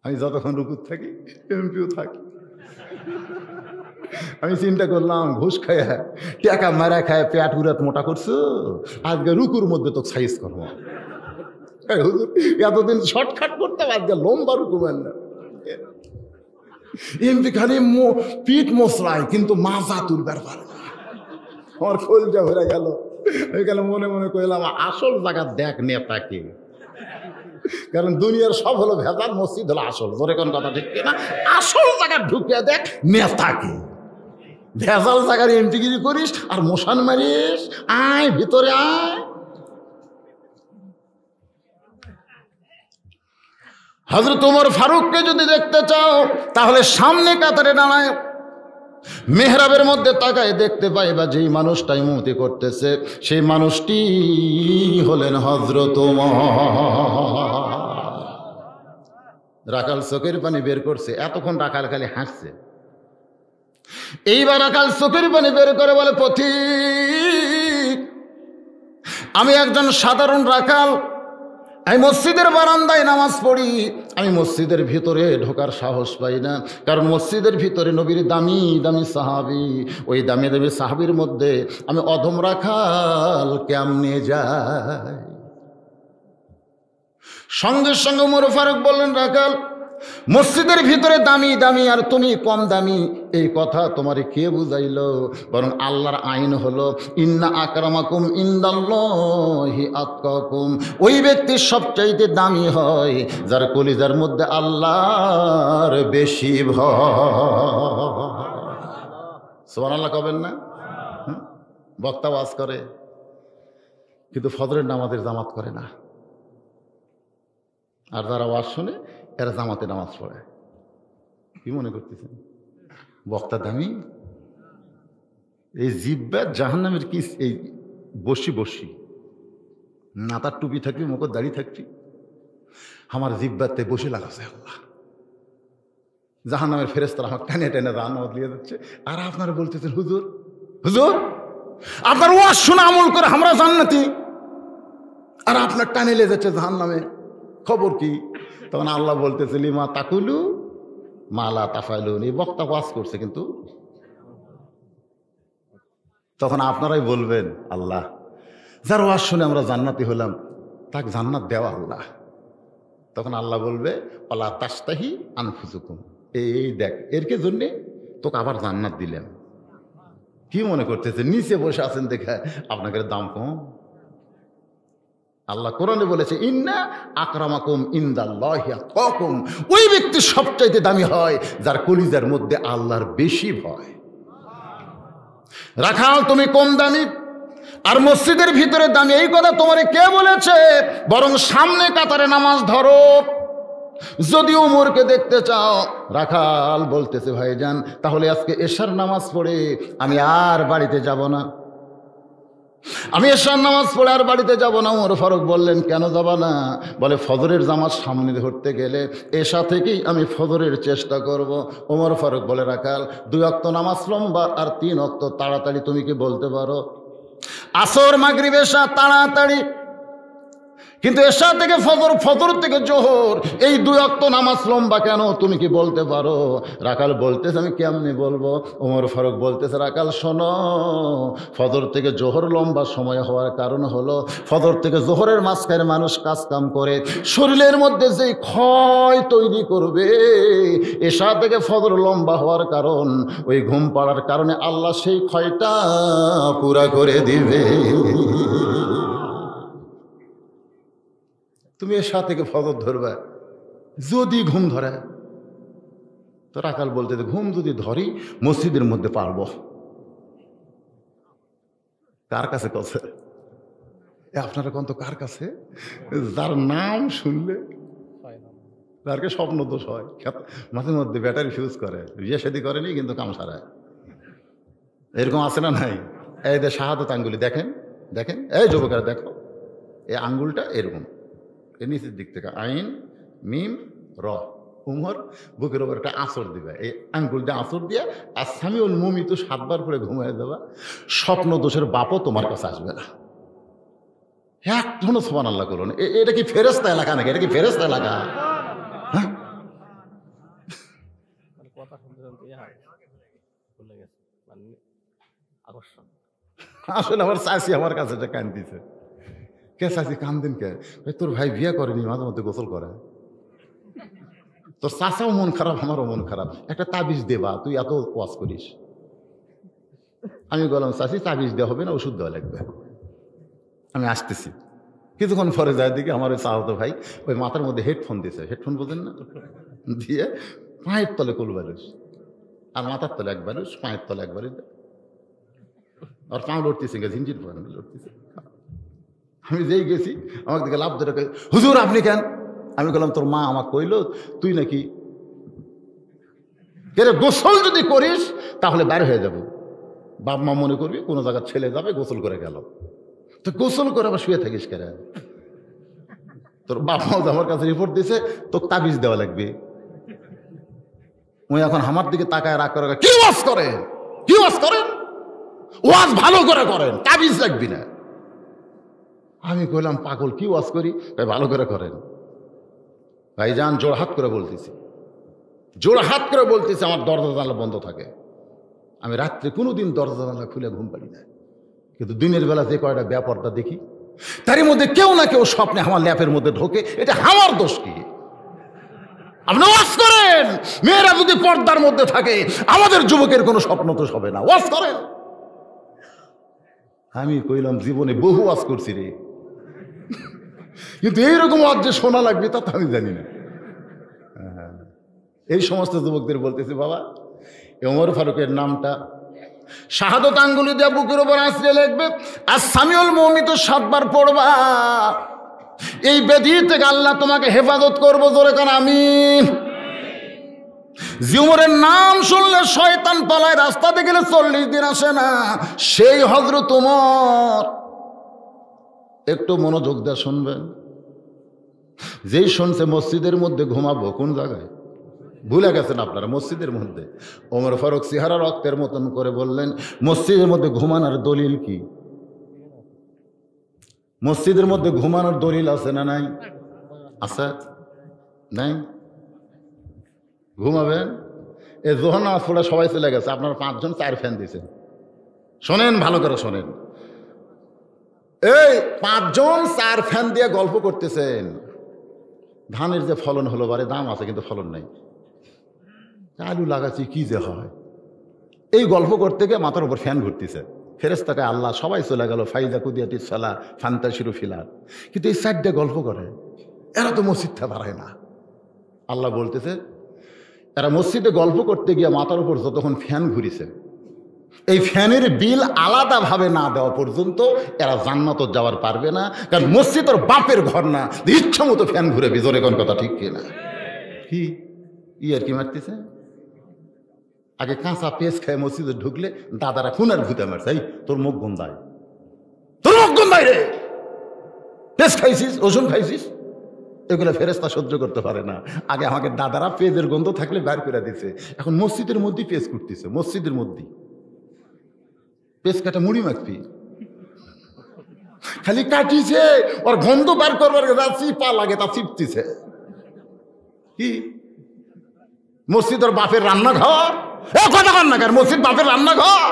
আমি যতক্ষণ রুকুত থাকি এমপিও থাকি। আমি চিন্তা করলাম, ঘুষ খায় টাকা মারা খায় পেট উড়াত মোটা করছো, আজকে রুকুর মধ্যে তো সাইজ করবো। এতদিন শর্টকাট করতাম, আজকে লম্বা রুকু মারলাম। এমপি খালি পিঠ মশলায় কিন্তু মাজা তুলবার পারে না। আমার কলজা ভরে গেল। ওইখানে মনে মনে কইলাম আসল জায়গা দেখ নেতাকে, কারণ দুনিয়ার সব হলো ভেজাল, মসজিদ হলো আসল। জোরে কোন কথা ঠিক কিনা? আসল জায়গা ঢুকে দেখ নেতাকে। ভেজাল জায়গার এমপিগিরি করিস আর মশান মারিস, আয় ভিতরে আয়। হযরত ওমর ফারুককে যদি দেখতে চাও তাহলে সামনে কাতারে দাঁড়ায়। মেহরাবের মধ্যে তাকায় দেখতে পাই বা যেই মানুষটা ইমামতি করতেছে সেই মানুষটি হলেন হযরত ওমর। রাখাল চোখের পানি বের করছে, এতক্ষণ রাখাল খালি হাসছে। এইবার রাখাল চোখের পানি বের করে বলে, পথিক, আমি একজন সাধারণ রাখাল, আমি মসজিদের বারান্দায় নামাজ পড়ি, আমি মসজিদের ভিতরে ঢোকার সাহস পাই না, কারণ মসজিদের ভিতরে নবীর দামি দামি সাহাবী, ওই দামি দামি সাহাবীর মধ্যে আমি অধম রাখাল কেমনে যাই। সঙ্গে সঙ্গে ওমর ফারুক বললেন, রাখাল, মসজিদের ভিতরে দামি দামি আর তুমি কম দামি, এই কথা তোমারে কে বুঝাইল? বরং আল্লাহর আইন হলো ইন্না আকরামাকুম ইনদাল্লাহি আতকাকুম। ওই ব্যক্তি সবচাইতে দামি হয় যার কলিজার মধ্যে আল্লাহর বেশি ভয়। সুবহানাল্লাহ কবেন না? বক্তা ওয়াজ করে কিন্তু ফজরের নামাজের জামাত করে না, আর যারা ওয়াজ শুনে এরা জামাতে নামাজ পড়ে। কি মনে করতেছেন বক্তা দামি? এই জিব্বা জাহান্নামের কি এই বসি বসি, না তার টুপি থাকবি, মুখ দাড়ি থাকবি, আমার জিব্বাতে বসে লাগাছে আল্লাহ। জাহান্নামের ফেরেশতারা আমার টানে টেনে জাহান্নামে দিয়ে যাচ্ছে, আর আপনারা বলতেছেন হুজুর হুজুর আপনার ওয়াজ শুনে আমল করে আমরা জান্নাতি, আর আপনার টানে লে যাচ্ছে জাহান্নামে, খবর কি? তখন আল্লাহ বলতেছে, লিমা তাকুলু মালা তাফাইলুন। এই বক্তা ওয়াজ করছে কিন্তু। তখন আপনারাই বলবেন, আল্লাহ, যার ওয়াজ শুনে আমরা জান্নাতি হলাম তাকে জান্নাত দেওয়া আল্লাহ। তখন আল্লাহ বলবে, ওয়ালা তাস্তাহি আনফুসুকুম, এই দেখ এরকে জন্যে তোকে আবার জান্নাত দিলাম। কি মনে করতেছে নিচে বসে আছেন দেখে আপনাকে দাম কম? আল্লাহ কোরআনে বলেছে, ইন্না আকরামাকুম ইনদাল্লাহি আতকাকুম। ওই ব্যক্তি সবচাইতে দামি হয় যার কলিজার মধ্যে আল্লাহর বেশি ভয়। রাখাল তুমি কম দামি আর মসজিদের ভিতরে দামি, এই কথা তোমারে কে বলেছে? বরং সামনে কাতারে নামাজ ধরো যদি ওমরকে দেখতে চাও। রাখাল বলতেছে, ভাইজান তাহলে আজকে এশার নামাজ পড়ে আমি আর বাড়িতে যাব না, আমি এশার নামাজ পড়ে আর বাড়িতে যাব না। ওমর ফারুক বললেন, কেন যাবা না? বলে, ফজরের জামাত সামনে ধরতে গেলে এশা থেকেই আমি ফজরের চেষ্টা করব। ওমর ফারুক বলে, রাখাল 2 ওয়াক্ত নামাজ লম্বা আর 3 ওয়াক্ত তাড়াতাড়ি তুমি কি বলতে পারো? আসর মাগরিব এশা তাড়াতাড়ি, কিন্তু এশা থেকে ফজর, ফজর থেকে জোহর, এই 2 ওয়াক্ত নামাজ লম্বা কেন তুমি কি বলতে পারো? রাখাল বলতেছে, আমি কেমনি বলবো? ওমর ফারুক বলতেছে, রাখাল শোনো, ফজর থেকে জোহর লম্বা সময় হওয়ার কারণ হলো ফজর থেকে জোহরের মাঝখানে মানুষ কাজ কাম করে, শরীরের মধ্যে যে ক্ষয় তৈরি করবে, এশা থেকে ফজর লম্বা হওয়ার কারণ ওই ঘুম পাড়ার কারণে আল্লাহ সেই ক্ষয়টা পুরা করে দিবে। তুমি এশা থেকে ফজর ধরবে, যদি ঘুম ধরে তো রাখাল বলতে, ঘুম যদি ধরি মসজিদের মধ্যে পারবো। কার কাছে কথা? আপনারা কোন তো কার কাছে? যার নাম শুনলে তারকে স্বপ্ন দোষ হয়, মাঝে মধ্যে ব্যাটারি ফিউজ করে, বিয়ে শাদী করেনি কিন্তু কাম সারায়। এরকম আছে না নাই? এই যে শাহাদাত আঙ্গুলি দেখেন, দেখেন এই যুবকেরা দেখো, এই আঙ্গুলটা এরকম, এর নিচের দিক থেকে আইন মিম র, উমর বুকের ওপর একটা আঁচড় দিবে, এই আঙ্গুলটা আঁচড় দিয়ে আর সামিউল মুমি তো 7 বার করে ঘুমিয়ে দেবা, স্বপ্ন দোষের বাপও তোমার কাছে আসবে না। এখনো সুবহানাল্লাহ করুন। এটা কি ফেরেশতা এলাকা নাকি? এটা কি ফেরেশতা এলাকা? হ্যাঁ, আসলে আমার চাষি আমার কাছে এটা কান্দিছে। কে চাষি কান্দিন কে? তোর ভাই বিয়ে করেনি, মাঝে মধ্যে গোসল করে, তোর চাচাও মন খারাপ, আমারও মন খারাপ, একটা তাবিজ দেবা, তুই এত ওয়াজ করিস। আমি বললাম, চাষি তাবিজ দেওয়া হবে না, ওষুধ দেওয়া লাগবে, আমি আসতেছি। কিছুক্ষণ পরে যায় দিকে আমার ওই চাচাতো ভাই ওই মাথার মধ্যে হেডফোন দিয়েছে, হেডফোন বোঝেন না, দিয়ে পায়ের তলে কোল বালিশ আর মাথার তলে এক বালিশ, পায়ের তলে এক বালিশ, আর পা লড়তেছে, ঝিনঝিন লড়তেছে। আমি যেই গেছি আমাকে দিকে লাভ ধরে, হুজুর আপনি কেন? আমি বললাম, তোর মা আমাকে কইল তুই নাকি কেরে গোসল যদি করিস তাহলে বাইরে হয়ে যাবো, বাপ মা মনে করবি কোনো জায়গায় ছেলে যাবে গোসল করে গেল, তো গোসল করে আবার শুয়ে থাকিস কেন? তোর বাপ মা আমার কাছে রিপোর্ট দিছে তোকে তাবিজ দেওয়া লাগবে। ওই এখন আমার দিকে তাকায় রাগ করে, কি ওয়াজ করেন, কি ওয়াজ করেন, ওয়াজ ভালো করে করেন, তাবিজ লাগবি না। আমি কইলাম পাগল, কি ওয়াজ করি? ভালো করে করেন। ভাইজান জোড়হাত করে বলতেছি, জোড়হাত করে বলতেছি, আমার দরজা জানলা বন্ধ থাকে। আমি রাত্রে কোনোদিন দরজা জানলা খুলে ঘুম পারি না, কিন্তু দিনের বেলা যে কয়টা ব্যাপারটা দেখি তারই মধ্যে কেউ না কেউ স্বপ্নে আমার ল্যাপের মধ্যে ঢোকে। এটা আমার দোষ কি? আপনি ওয়াজ করেন, মেয়েরা যদি পর্দার মধ্যে থাকে, আমাদের যুবকের কোনো স্বপ্ন তো হবে না, ওয়াজ করেন। আমি কইলাম জীবনে বহু ওয়াজ করছি রে, কিন্তু এইরকম ওয়াজ যে শোনা লাগবে তা তো আমি জানি না। এই সমস্ত যুবকদের বলতেছি, বাবা ওমর ফারুকের নামটা শাহাদত আঙ্গুলি দিয়ে বুকের উপর আঁচড়ে লিখবে, আর সামিউল মৌমিত 7 বার পড়বা। এই ব্যাধি থেকে আল্লাহ তোমাকে হেফাজত করবো, জোরে কান আমিন। যে উমরের নাম শুনলে শয়তান পালায়, রাস্তাতে গেলে 40 দিন আসে না, সেই হযরত উমর। একটু মনোযোগ দিয়ে শুনবেন। যেই শুনছে মসজিদের মধ্যে ঘুমাবো, কোন জায়গায় ভুলে গেছেন আপনারা? মসজিদের মধ্যে। ওমর ফারুক চেহারা রক্তের মতন করে বললেন, মসজিদের মধ্যে ঘুমানোর দলিল কি? মসজিদের মধ্যে ঘুমানোর দলিল আছে না নাই? আছে নাই? ঘুমাবেন। এ যখন নামাজ পড়ে সবাই চলে গেছে, আপনারা 5 জন 4 ফ্যান দিয়েছেন। শোনেন, ভালো করে শোনেন। এই 5 জন 4 ফ্যান দিয়ে গল্প করতেছেন, ধানের যে ফলন হলো, বারে দাম আছে কিন্তু ফলন নাই, আলু লাগাচ্ছি কি যে হয়, এই গল্প করতে গিয়ে মাথার উপর ফ্যান ঘুরতেছে। ফেরেশতাকে আল্লাহ সবাই চলে গেল, ফাইজা কুদিয়াতি সালা ফান্তাশিরু ফিলার। কিন্তু এই 4টা গল্প করে, এরা তো মসজিদটা বাড়ায় না। আল্লাহ বলতেছে, এরা মসজিদে গল্প করতে গিয়ে মাথার উপর যতক্ষণ ফ্যান ঘুরিছে, এই ফ্যানের বিল আলাদাভাবে না দেওয়া পর্যন্ত এরা জান্নাত যাওয়ার পারবে না। কারণ মসজিদ ওর বাপের ঘর না, ইচ্ছা মতো ফ্যান ঘুরে বিজোরে কোন কথা ঠিক কিনা? কি আর কি মারতেছে? আগে কাঁচা পেঁচ খায় মসজিদে ঢুকলে দাদারা খুনের ভূতে মারছে, এই তোর মুখ গন্ধায়, তোর মুখ গন্ধায় রে, পেঁচ খাইছিস, রসুন খাইছিস, এগুলো ফেরেশতা সহ্য করতে পারে না। আগে আমাকে দাদারা পেঁচের গন্ধ থাকলে বের করে দিছে, এখন মসজিদের মধ্যেই পেঁচ করতেছে, মসজিদের মধ্যেই পেঁচ কাটা মুড়ি মাখবি, খালি কাটিছে, ওর গন্ধ বার করবার যা চিপা লাগে তা চিপতেছে। কি মসজিদ ওর বাপের রান্নাঘর? কথা কন না কেন, মসজিদ বাপের রান্নাঘর?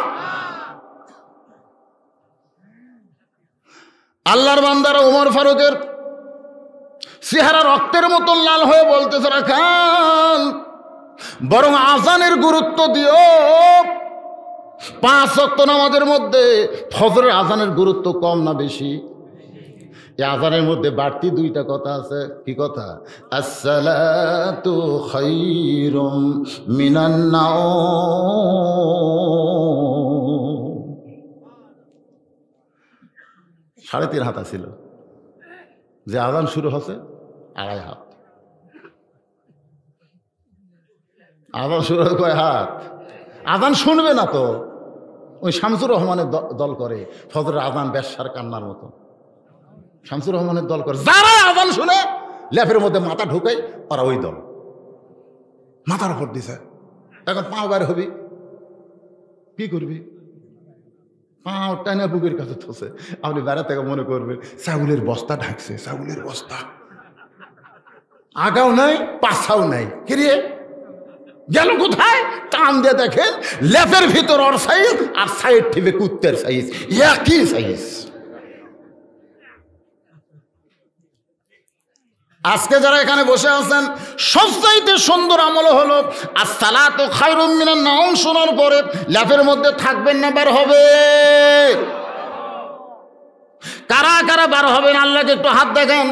আল্লাহর বান্দারা ওমর ফারুকের চেহারা রক্তের মতো লাল হয়ে বলতেছে, রাখাল বরং আজানের গুরুত্ব দিও। 5 ওয়াক্ত নামাজের মধ্যে ফজরের আজানের গুরুত্ব কম না বেশি? এই আজানের মধ্যে বাড়তি 2টা কথা আছে। কি কথা? আসসালাতু খায়রুম মিনান নাওম। 3.5 হাত ছিল, যে আজান শুরু হচ্ছে 2.5 হাত। আজান শুরু হয় কয় হাত? আজান শুনবে না তো, ওই শামসুর রহমানের দল করে ফজরের আজান বেশ্যার কান্নার মতো। শামসুর রহমানের দল করে, যারা আজান শুনে ল্যাপের মধ্যে মাথা ঢুকাই, ওরা ওই দল। মাথার উপর দিছে, এখন পাও বার হবি, কি করবি? পাও টানা বুকের কাছে থসে। আপনি বেড়া থেকে মনে করবেন চাউলের বস্তা ঢাকছে, চাউলের বস্তা, আগাও নাই পাছাও নাই, কিরে গেল কোথায়? টান দিয়ে দেখেন লেপের ভিতর ওর সাইজ আর সাইড থেকে কুত্তের সাইজ, একই সাইজ। আজকে যারা এখানে বসে আছেন, সবচাইতে সুন্দর আমল হলো আসসালাতু খায়রুম মিনান নাওম শোনার পরে ল্যাপের মধ্যে থাকবেন না, বার হবে। কারা কারা বার হবেন আল্লাহকে একটু হাত দেখেন।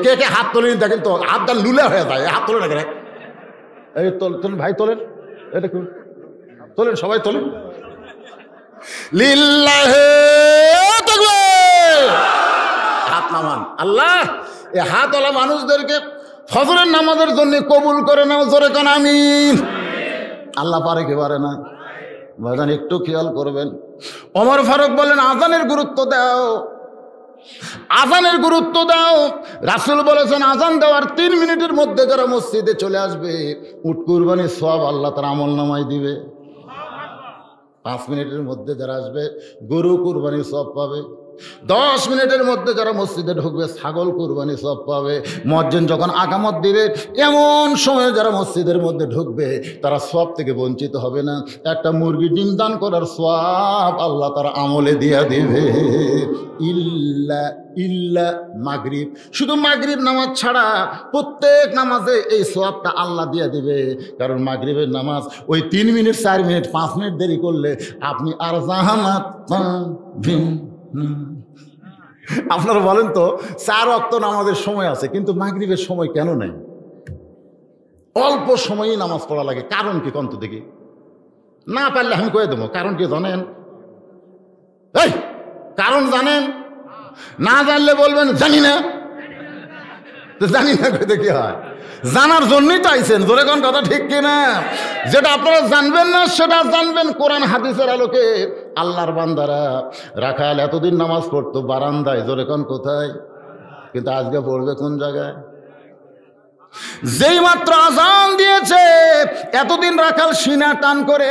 কে কে হাত তোলেন দেখেন তো, হাতটা লুলে হয়ে যায়, হাত তোলে না। এই তোলেন ভাই, তোলেন, এটা তোলেন, সবাই তোলেন। লিল্লাহি তাকবীর, হাত নামান। আল্লাহ এই হাতওয়ালা মানুষদেরকে ফজরের নামাজের জন্য কবুল করে নাও, জোরে কান আমিন। আল্লাহ পারে কি পারে না? ভাইজান একটু খেয়াল করবেন। ওমর ফারুক বলেন আজানের গুরুত্ব দাও, আজানের গুরুত্ব দাও। রাসূল বলেছেন আজান দেওয়ার 3 মিনিটের মধ্যে যারা মসজিদে চলে আসবে উট কুরবানির সওয়াব আল্লাহ তার আমলনামায় দিবে। 5 মিনিটের মধ্যে যারা আসবে গরু কুরবানির সওয়াব পাবে। 10 মিনিটের মধ্যে যারা মসজিদে ঢুকবে ছাগল কুরবানি সওয়াব পাবে। মুয়াজ্জিন যখন আকামত দিবে এমন সময় যারা মসজিদের মধ্যে ঢুকবে তারা সওয়াব থেকে বঞ্চিত হবে না। একটা মুরগি ডিম দান করার সওয়াব আল্লাহ তার আমলে দিয়া দিবে। ইল্লা মাগরিব, শুধু মাগরিব নামাজ ছাড়া প্রত্যেক নামাজে এই সওয়াবটা আল্লাহ দিয়া দিবে। কারণ মাগরিবের নামাজ ওই 3 মিনিট 4 মিনিট 5 মিনিট দেরি করলে আপনি আর জাহান্নাত পাবেন। আপনারা বলেন তো 4 ওয়াক্ত নামাজের সময় আছে কিন্তু মাগরিবের সময় কেন নাই? অল্প সময়ই নামাজ পড়া লাগে, কারণ কি কন্ত দেখি? না পারলে আমি কয়ে দেবো কারণ কি জানেন? এই কারণ জানেন? না জানলে বলবেন জানি না। তো জানি না কইতে কি হয়? জানার জন্যই তো আইছেন, জোরে কোন কথা ঠিক কিনা? যেটা আপনারা জানবেন না সেটা জানবেন কোরআন হাদিসের আলোকে। আল্লাহর বান্দারা রাখাল এতদিন নামাজ পড়তো বারান্দায়, জোরে কোন কোথায়? কিন্তু আজকে পড়বে কোন জায়গায়? যেই মাত্র আজান দিয়েছে এতদিন রাখাল সিনা টান করে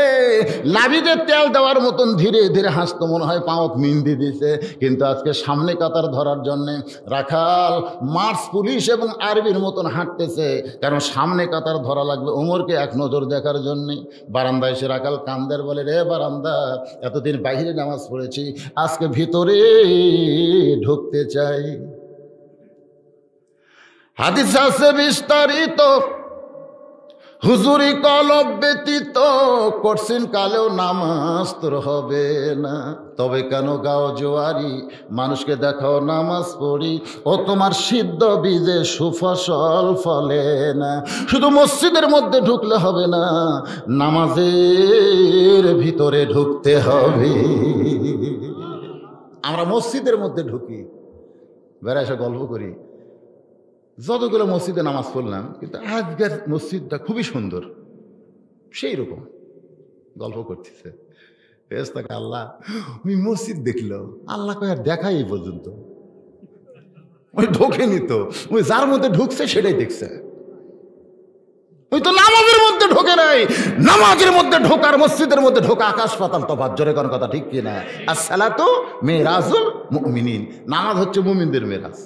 লাভিতে তেল দেওয়ার মতন ধীরে ধীরে হাসতো, মনে হয় পাওত মিন্দি দিছে। কিন্তু আজকে সামনে কাতার ধরার জন্যে রাখাল মার্চ পুলিশ এবং আর্মির মতন হাঁটতেছে, কারণ সামনে কাতার ধরা লাগবে ওমরকে এক নজর দেখার জন্যে। বারান্দায় এসে রাখাল কান্দের বলে, রে বারান্দা, এতদিন বাইরে নামাজ পড়েছি, আজকে ভিতরে ঢুকতে চাই। হাদিস আছে বিস্তারিত, হুজুরি কলব ব্যতীত কঠিন কালেও নামাজ তোর হবে না। তবে কেন গাও জোয়ারি, মানুষকে দেখাও নামাজ পড়ি, ও তোমার সিদ্ধ বীজে সুফসল ফলে না। শুধু মসজিদের মধ্যে ঢুকলে হবে না, নামাজের ভিতরে ঢুকতে হবে। আমরা মসজিদের মধ্যে ঢুকি, বেড়া এসে গল্প করি, যতগুলো মসজিদে নামাজ পড়লাম কিন্তু আজকের মসজিদটা খুবই সুন্দর, সেই রকম গল্প করতেছে। আল্লাহ ওই মসজিদ দেখলো, আল্লাহ কয় আর দেখাই এই পর্যন্ত, ওই ঢোকেনি তো, ওই যার মধ্যে ঢুকছে সেটাই দেখছে, ওই তো নামাজের মধ্যে ঢোকে নাই। নামাজের মধ্যে ঢোকার মসজিদের মধ্যে ঢোকা আকাশ পাতাল তফাৎ, জোরে কোন কথা ঠিক কিনা? আসসালাতু মিরাজুল মুমিনিন, নামাজ হচ্ছে মুমিনদের মেরাজ।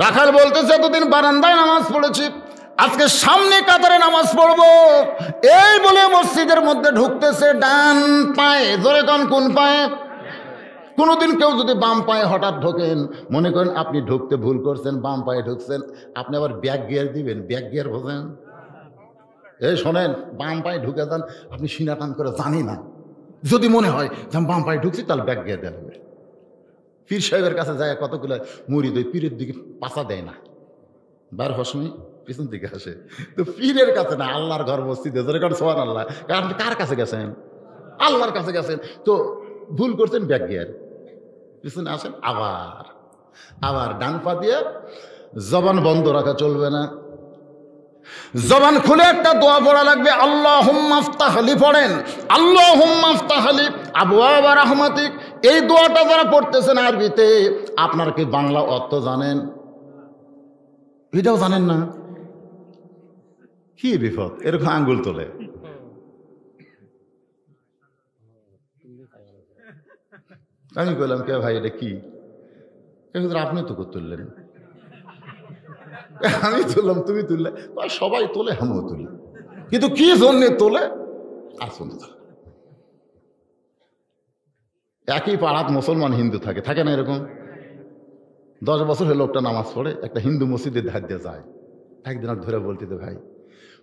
রাখাল বলতেছে এতদিন বারান্দায় নামাজ পড়েছি, আজকে সামনে কাতারে নামাজ পড়বো। এই বলে মসজিদের মধ্যে ঢুকতেছে ডান পায়ে, জোরে কোন পায়ে? কোনোদিন কেউ যদি বাম পায়ে হঠাৎ ঢোকেন, মনে করেন আপনি ঢুকতে ভুল করছেন, বাম পায়ে ঢুকছেন, আপনি আবার ব্যাক গিয়ার দিবেন, ব্যাক গিয়ার বোঝেন? এই শোনেন, বাম পায়ে ঢুকে যান, আপনি সিনা টান করে জানি না, যদি মনে হয় যে আমি বাম পায়ে ঢুকছি তাহলে ব্যাক গিয়ার দেওয়া হবে। পীর সাহেবের কাছে যায় কতগুলো মুরিদ, ওই পীরের দিকে পাছা দেয় না, বার হসমি পিছন দিকে আসে। তো পীরের কাছে না, আল্লাহর ঘর মসজিদে, সুবহানাল্লাহ। কারণ কার কাছে গেছেন? আল্লাহর কাছে গেছেন। তো ভুল করছেন, ব্যাক গিয়ার, পিছনে আসেন, আবার ডান পা দিয়ে জবান বন্ধ রাখা চলবে না, জবান খুলে একটা দোয়া পড়া লাগবে। আল্লাহুম্মা আফতাহ লি পড়েন, আল্লাহুম্মা আফতাহ লি আবওয়াবা রাহমাতিক। এই দোয়াটা যারা পড়তেছেন আরবিতে, আপনারা কি বাংলা অর্থ জানেন? এটাও জানেন না? কি বিপদ, এরকম আঙ্গুল তোলে। আমি বললাম কে ভাই এটা কি? আপনি তো তুললেন। আমি তুললাম, তুমি তুললে, সবাই তোলে, আমিও তুলি, কিন্তু কি জন্যে তোলে আসুন। একই পাড়াত মুসলমান হিন্দু থাকে না এরকম? 10 বছর হয়ে লোকটা নামাজ পড়ে, একটা হিন্দু মসজিদের ধার দিয়ে যায়। একদিন ধরে বলতে ভাই,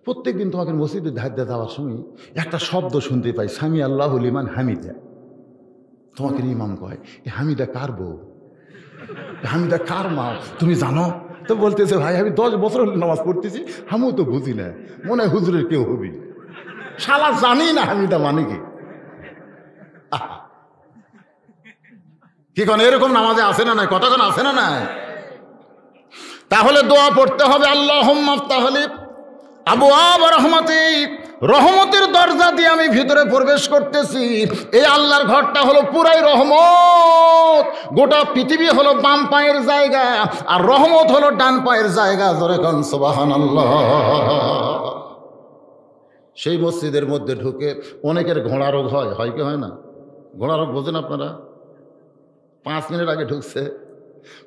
প্রত্যেক দিন তোমাকে মসজিদের ধার দিয়ে যাওয়ার সময় একটা শব্দ শুনতে পাই, সামি আল্লাহু লিমান হামিদা। তোমাকে ইমাম কয়, এ হামিদা কার বউ, হামিদা কার মা তুমি জানো? তো বলতেছে ভাই আমি 10 বছর হলে নামাজ পড়তেছি, আমিও তো বুঝি না, মনে হয় হুজুরের কেউ হবি, শালা জানি না হামিদা মানে কি। কি কোন এরকম নামাজে আসে না নাই? কতক্ষণ আসে না নাই? তাহলে দোয়া পড়তে হবে, আল্লাহুম্মা আফতাহ লি আবওয়াবা রাহমাতিক, রহমতের দরজা দিয়ে আমি ভিতরে প্রবেশ করতেছি। এই আল্লাহর ঘরটা হলো পুরাই রহমত। গোটা পৃথিবী হলো বাম পায়ের জায়গা, আর রহমত হলো ডান পায়ের জায়গা। জোরে কোন সুবহানাল্লাহ। সেই মসজিদের মধ্যে ঢুকে অনেকের ঘোড়া রোগ হয়, হয় কি হয় না? ঘোড়া রোগ বোঝেন আপনারা? 5 মিনিট আগে ঢুকছে,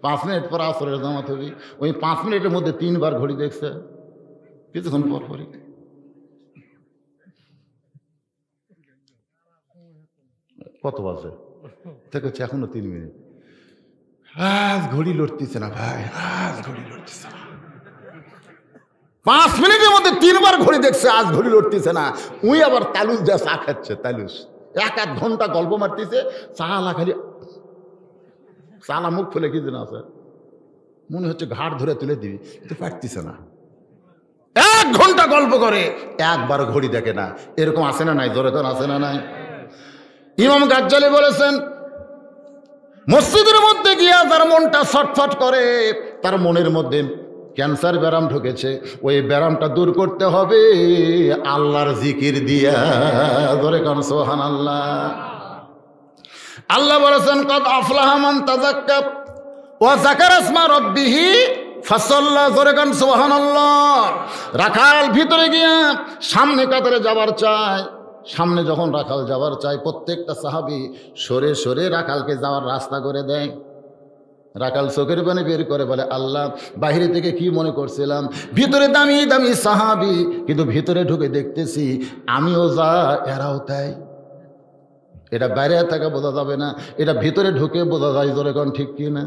5 মিনিট পর আসরের জামাত হবে, ওই 5 মিনিটের মধ্যে 3 বার ঘড়ি দেখছে, কিছুক্ষণ পর পরই কত বাজে থেকে হচ্ছে এখনো 3 মিনিট। আজ ঘড়ি লড়তেছে না ভাই, আজ ঘড়ি লড়তেছে না। 5 মিনিটের মধ্যে 3 বার ঘড়ি দেখছে, আজ ঘড়ি লড়তেছে না। উই আবার তালুস যা চা খাচ্ছে, তালুস 1-1 ঘন্টা গল্প মারতেছে। চালা খালি চালা মুখ খুলে কি দিন আছে, মনে হচ্ছে ঘাট ধরে তুলে দিবি, কিন্তু পারতেছে না। 1 ঘন্টা গল্প করে, একবার ঘড়ি দেখে না। এরকম আছে না নাই? জোরে তোর আছে না নাই? ইমাম গাজ্জালি বলেছেন, মসজিদের মধ্যে গিয়া যার মনটা ছটফট করে, তার মনের মধ্যে ক্যান্সার ব্যারাম ঢুকেছে, ওই ব্যারামটা দূর করতে হবে আল্লাহর জিকির দিয়া। ধরে কান সুবহানাল্লাহ। আল্লাহ বলেছেন, কদ আফলাহা মান তাযাক্কা ওয়া যাকারা ইসমা রাব্বিহি ফাসাল্লা। ধরে কান সুবহানাল্লাহ। রাখাল ভিতরে গিয়া সামনে কাতারে যাবার চায়। সামনে যখন রাখাল যাবার চায়, প্রত্যেকটা সাহাবী সরে সরে রাখালকে যাওয়ার রাস্তা করে দেয়। রাখাল চোখের পানি বের করে বলে, আল্লাহ, বাইরে থেকে কি মনে করছিলাম ভিতরে দামি দামি সাহাবী, কিন্তু ভিতরে ঢুকে দেখতেছি আমিও যা এরাও তাই। এটা বাইরে থাকা বোঝা যাবে না, এটা ভিতরে ঢুকে বোঝা যায়। জোরে কোন ঠিক কি না?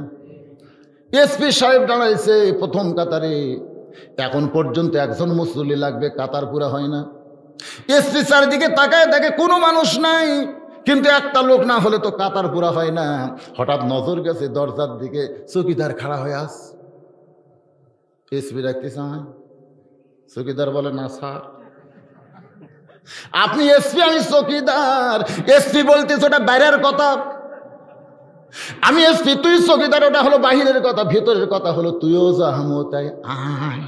এসপি সাহেব দাঁড়াইছে প্রথম কাতারে, এখন পর্যন্ত একজন মুসল্লি লাগবে, কাতার পুরা হয় না। এসপি চারদিকে তাকায় দেখে কোনো মানুষ নাই, কিন্তু একটা লোক না হলে তো কাতার পুরা হয় না। হঠাৎ নজর গেছে দরজার দিকে, চৌকিদার খাড়া হয়ে আস। এসপি রাখতে চায়, চৌকিদার বলে, না স্যার আপনি এসপি, আমি চৌকিদার। এসপি বলতেছে ওটা বাইরের কথা, আমি এসপি, তুই চৌকিদার, ওটা হলো বাহিরের কথা, ভিতরের কথা হলো তুইও যা আমিও তাই, আয়।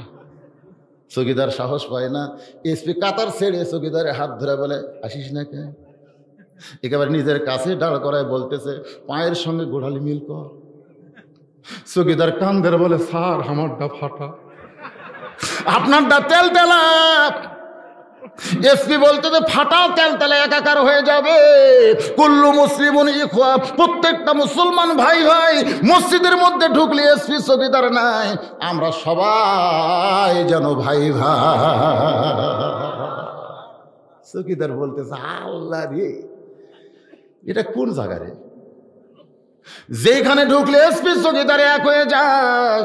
চৌকিদার সাহস পায় না। এসপি কাতার ছেড়ে চৌকিদারের হাত ধরে বলে, আসিস না কে? একেবারে নিজের কাছে দাঁড় করায় বলতেছে, পায়ের সঙ্গে গোড়ালি মিল কর। চৌকিদার কান ধরে বলে, স্যার আমারটা ফাটা, আপনারটা তেল তেলা। এসপি বলতেছে, ফাটাও তেল তেলা একাকার হয়ে যাবে। কুল্লু মুসলিমুন ইখওয়া, প্রত্যেকটা মুসলমান ভাই ভাই। মসজিদের মধ্যে ঢুকলে এসপি চৌকিদার নাই, আমরা সবাই যেন ভাই ভাই। চৌকিদার বলতেছে, আল্লাহ রে, এটা কোন জায়গা রে, যেখানে ঢুকলে এসপি চৌকিদার এক হয়ে যায়।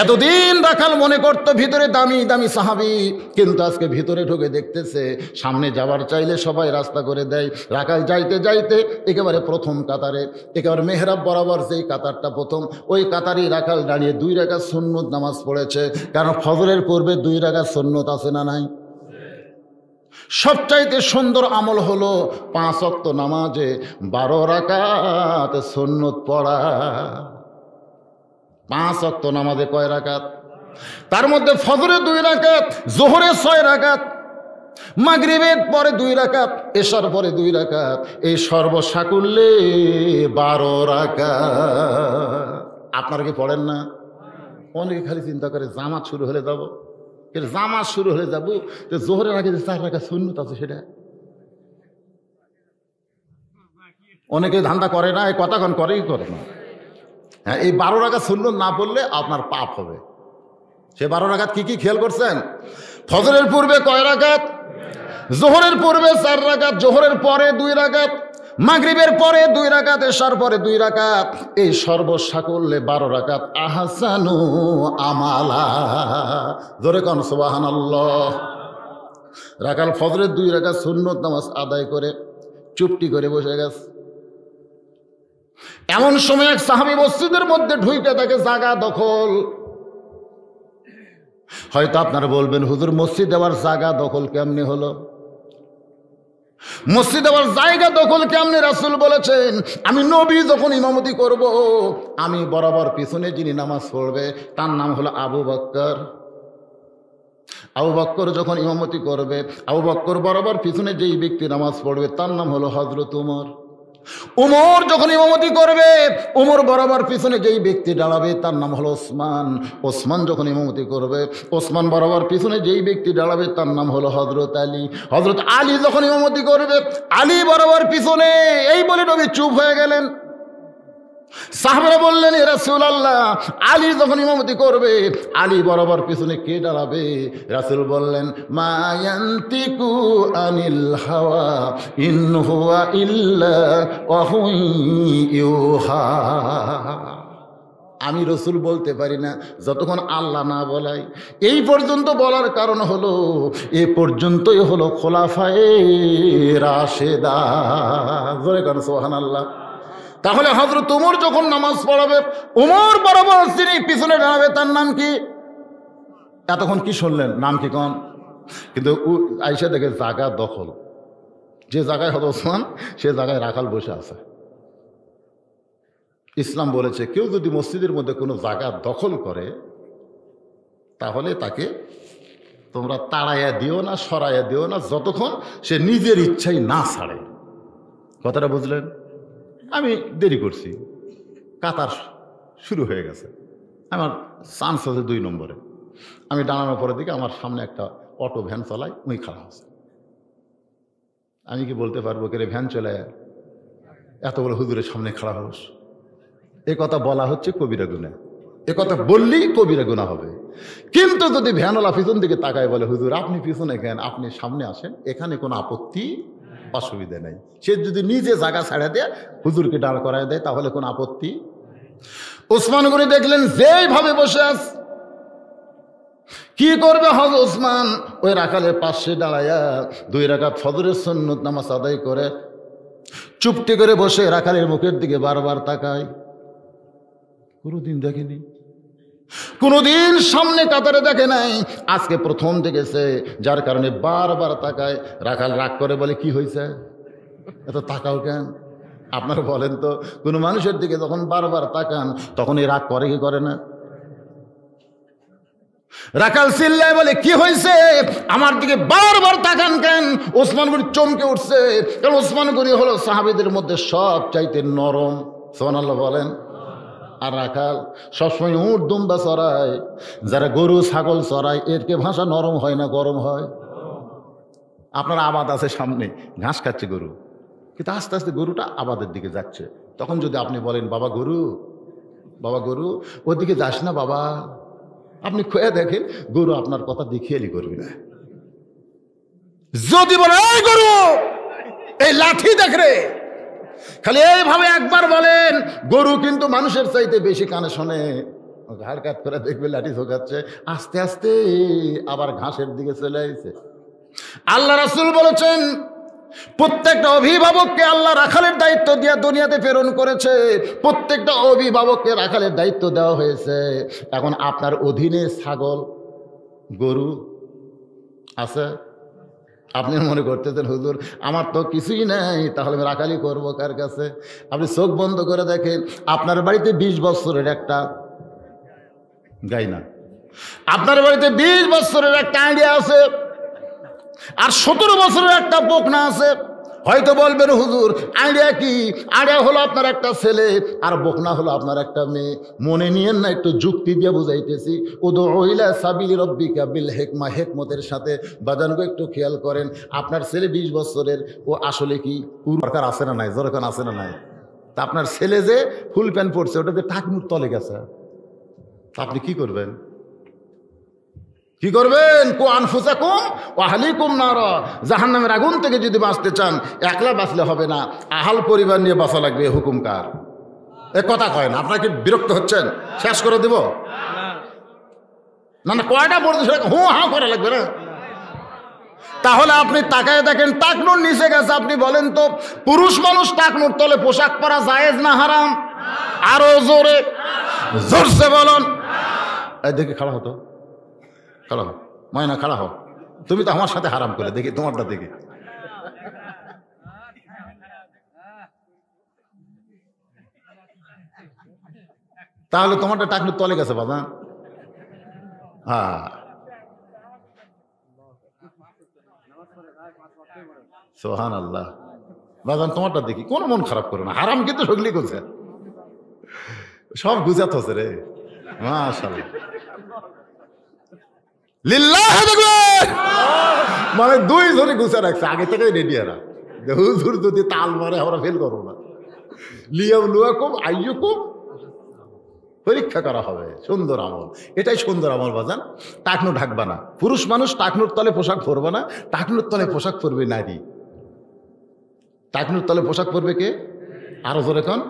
এতদিন রাখাল মনে করতো ভিতরে দামি দামি সাহাবী, কিন্তু আজকে ভিতরে ঢুকে দেখতেছে সামনে যাবার চাইলে সবাই রাস্তা করে দেয়। রাখাল যাইতে যাইতে একেবারে প্রথম কাতারে, একেবারে মেহরাব বরাবর যেই কাতারটা প্রথম, ওই কাতারই রাখাল দাঁড়িয়ে 2 রাকাত সুন্নত নামাজ পড়েছে। কারণ ফজরের পূর্বে 2 রাকাত সুন্নত আছে না নাই? সবচাইতে সুন্দর আমল হলো 5 ওয়াক্ত নামাজে 12 রাকাত সুন্নত পড়া। 5 ওয়াক্ত নামাজে কয় রাকাত? তার মধ্যে ফজরে 2 রাকাত, জোহরে 6 রাকাত, মাগরিবের পরে 2 রাকাত, এশার পরে 2 রাকাত, এই সর্বসাকুল্যে 12 রাকাত। আপনারা কি পড়েন না? অনেকে খালি চিন্তা করে জামাত শুরু হলে যাব, জামাত শুরু হলে যাবো, তো জোহরের আগে যে 4 রাকাত সুন্নত আছে সেটা অনেকে ধান্দা করে না, এই কথা করেই করে না। হ্যাঁ, এই 12 রাকাত সুন্নত না পড়লে আপনার পাপ হবে। সে 12 রাকাত কি কি খেয়াল করছেন? ফজরের পূর্বে কয় রাকাত? জোহরের পূর্বে 4 রাকাত, জোহরের পরে 2 রাকাত, মাগরিবের পরে 2 রাকাত, এশার পরে 2 রাকাত, এই সর্বসাকুল্যে 12 রাকাত। আহসানু আমালা। জোরে কোন সুবহানাল্লাহ। রাখাল ফজরের 2 রাকাত সুন্নত নামাজ আদায় করে চুপটি করে বসে গেছে। এমন সময় এক সাহাবী মসজিদের মধ্যে ঢুকে তাকে জায়গা দখল। হয়তো আপনারা বলবেন, হুজুর মসজিদ দেওয়ার জায়গা দখল কেমনে হলো? মসজিদ দেওয়ার জায়গা দখল কেমনে? রাসূল বলেছেন, আমি নবী যখন ইমামতি করব, আমি বরাবর পিছনে যিনি নামাজ পড়বে তার নাম হলো আবু বকর। আবু বকর যখন ইমামতি করবে, আবু বকর বরাবর পিছনে যেই ব্যক্তি নামাজ পড়বে তার নাম হলো হযরত উমর। উমর যখন ইমামতি করবে, উমর বরাবর পিছনে যেই ব্যক্তি দাঁড়াবে তার নাম হলো ওসমান। ওসমান যখন ইমামতি করবে, ওসমান বরাবর পিছনে যেই ব্যক্তি দাঁড়াবে তার নাম হলো হযরত আলী। হযরত আলী যখন ইমামতি করবে, আলী বরাবর পিছনে। এই বলে নবী চুপ হয়ে গেলেন। সাহাবারা বললেন, এ রাসূলুল্লাহ, আলী যখন ইমামতি করবে, আলী বরাবর পিছনে কে দাঁড়াবে? রাসূল বললেন, মা ইয়ান্তিকু আনিল হাওয়া ইন হুয়া ইল্লা ওয়াহুই ইউহা। আমি রসুল বলতে পারি না যতক্ষণ আল্লাহ না বলাই। এই পর্যন্ত বলার কারণ হলো, এ পর্যন্তই হলো খোলাফায়ে রাশেদা। জোরে কারণ সুবহানাল্লাহ। তাহলে হযরত উমর যখন নামাজ পড়াবে, উমর বরাবর যিনি পিছনে দাঁড়াবে তার নাম কি? এতক্ষণ কি শুনলেন? নাম কি কোন? কিন্তু আইসা দেখে জায়গা দখল। যে জায়গায় হযরত ওসমান, সে জায়গায় রাখাল বসে আছে। ইসলাম বলেছে কেউ যদি মসজিদের মধ্যে কোনো জায়গা দখল করে, তাহলে তাকে তোমরা তাড়াইয়া দিও না, সরাইয়া দিও না, যতক্ষণ সে নিজের ইচ্ছাই না ছাড়ে। কথাটা বুঝলেন? আমি দেরি করছি, কাতার শুরু হয়ে গেছে, আমার চান্স আছে 2 নম্বরে। আমি দাঁড়ানোর পরের দিকে আমার সামনে একটা অটো ভ্যান চালাই, ওই খারাপ আছে। আমি কি বলতে পারবো কে রে ভ্যান চলে এত বড় হুজুরের সামনে খাড়া হোস? এ কথা বলা হচ্ছে কবিরা গুনাহ। এ কথা বললেই কবিরা গুনাহ হবে। কিন্তু যদি ভ্যানওয়ালা পিছন দিকে তাকায় বলে, হুজুর আপনি পিছনে কেন, আপনি সামনে আসেন, এখানে কোনো আপত্তি অসুবিধা নেই। সে যদি নিজে জায়গা ছাড়া দেয়, হুজুরকে দাঁড় করায় দেয়, তাহলে কোনো আপত্তি। ওসমান গনি দেখলেন যেইভাবে বসে আস, কি করবে হযরত ওসমান? ওই রাখালের পাশে দাঁড়ায়া 2 রাকাত ফজরের সুন্নত নামাজ আদায় করে চুপটি করে বসে রাখালের মুখের দিকে বারবার তাকায়। কোনোদিন দেখেনি, কোনোদিন সামনে কাতারে দেখে নাই, আজকে প্রথম দেখেছে, যার কারণে বারবার তাকায়। রাখাল রাগ করে বলে, কি হয়েছে এত তাকাও কেন? আপনারা বলেন তো, কোনো মানুষের দিকে যখন বারবার তাকান তখন এই রাগ করে কি করে না? রাখাল চিল্লায় বলে, কি হয়েছে, আমার দিকে বারবার তাকান কেন? ওসমান গনি চমকে উঠছে, কারণ ওসমান গনি হলো সাহাবীদের মধ্যে সব চাইতে নরম। সুবহানাল্লাহ বলেন। আর রাখাল সবসময় উট দুম্বা চড়ায়, যারা গরু ছাগল চড়ায়, এরকে ভাষা নরম হয় না গরম হয়? আপনার আবাদ আছে সামনে, ঘাস খাচ্ছে গরু, কিন্তু আস্তে আস্তে গরুটা আবাদের দিকে যাচ্ছে। তখন যদি আপনি বলেন, বাবা গরু, বাবা গরু, ওদিকে যাস না বাবা, আপনি খোয়া দেখেন গরু আপনার কথা দেখিয়ালি করবি না। যদি বলে, এই গরু, এই লাঠি দেখ রে, খালি এইভাবে একবার বলেন, গরু কিন্তু মানুষের চাইতে বেশি কানে শোনে। ঘাড় কাত করে দেখবে লাঠি ঝোকাচ্ছে, আস্তে আস্তে আবার ঘাসের দিকে চলে আসছে। আল্লাহ রাসূল বলেছেন, প্রত্যেকটা অভিভাবককে আল্লাহ রাখালের দায়িত্ব দিয়ে দুনিয়াতে প্রেরণ করেছে। প্রত্যেকটা অভিভাবককে রাখালের দায়িত্ব দেওয়া হয়েছে। এখন আপনার অধীনে ছাগল গরু আছে, আপনি মনে করতেছেন হুজুর আমার তো কিছুই নাই, তাহলে আমি রাখালি করবো কার কাছে? আপনি চোখ বন্ধ করে দেখেন, আপনার বাড়িতে 20 বছরের একটা গাই না, আপনার বাড়িতে 20 বছরের একটা আইডিয়া আছে, আর 17 বছরের একটা বকনা আছে। হয়তো বলবেন, হুজুর আইডিয়া কি? আইডিয়া হলো আপনার একটা ছেলে, আর বকনা হলো আপনার একটা মেয়ে। মনে নিয়েন না, একটু যুক্তি দিয়ে বুঝাইতেছি। উদউ ইলা সাবিলি রাব্বিকা বিল হিকমা, হিকমতের সাথে বাজানগো একটু খেয়াল করেন। আপনার ছেলে 20 বছরের, ও আসলে কি দরকার আছে না নাই? দরকার আছে না নাই? তা আপনার ছেলে যে ফুল প্যান্ট পরছে, ওটাতে টাকনুর তলে গেছে, তা আপনি কি করবেন? কি করবেন? কু আনফুসাকুম ওয়া আহলিকুম নারা, জাহান্নামের আগুন থেকে যদি বাঁচতে চান, একলা বাঁচলে হবে না, আহাল পরিবার নিয়ে বাঁচা লাগবে। হুকুম কার? এ কথা কয় না। আপনারা কি বিরক্ত হচ্ছেন? শেষ করে দিব না? না, কয়টা পড়তে সেটা হু হা করা লাগবে না? তাহলে আপনি তাকায় দেখেন, টাকনুর নিচে গেছে। আপনি বলেন তো, পুরুষ মানুষ টাকনুর তলে পোশাক পরা জায়েজ না হারাম? আরো জোরে, জোরসে বলুন। এই দেখি খাড়া হতো, খাড়া হো ময়না, খাড়া হো। তুমি তো আমার সাথে হারাম করে, দেখি তোমারটা দেখি। তাহলে তোমারটা টাকনুর তলে গেছে বাবা। হ্যাঁ, সুবহানাল্লাহ। বাজান তোমারটা দেখি, কোনো মন খারাপ করো না, হারাম কিন্তু সগলি করছে, সব গুজাত হচ্ছে রে, মাশাআল্লাহ লিল্লাহ। মানে দুইজনই গুছা রাখছে, আগে থেকে রেডি এরা, হুজুর যদি তাল মারে আমরা ফেল করবো না। লিয়াবলুয়াকুম আইয়ুকুম, পরীক্ষা করা হবে। সুন্দর আমল, এটাই সুন্দর আমল বাজান। টাকনু ঢাকবা না, পুরুষ মানুষ টাকনুর তলে পোশাক পরবে না, টাকনুর তলে পোশাক পরবে নারী। টাকনুর তলে পোশাক পরবে কে? আরো জোরে কন।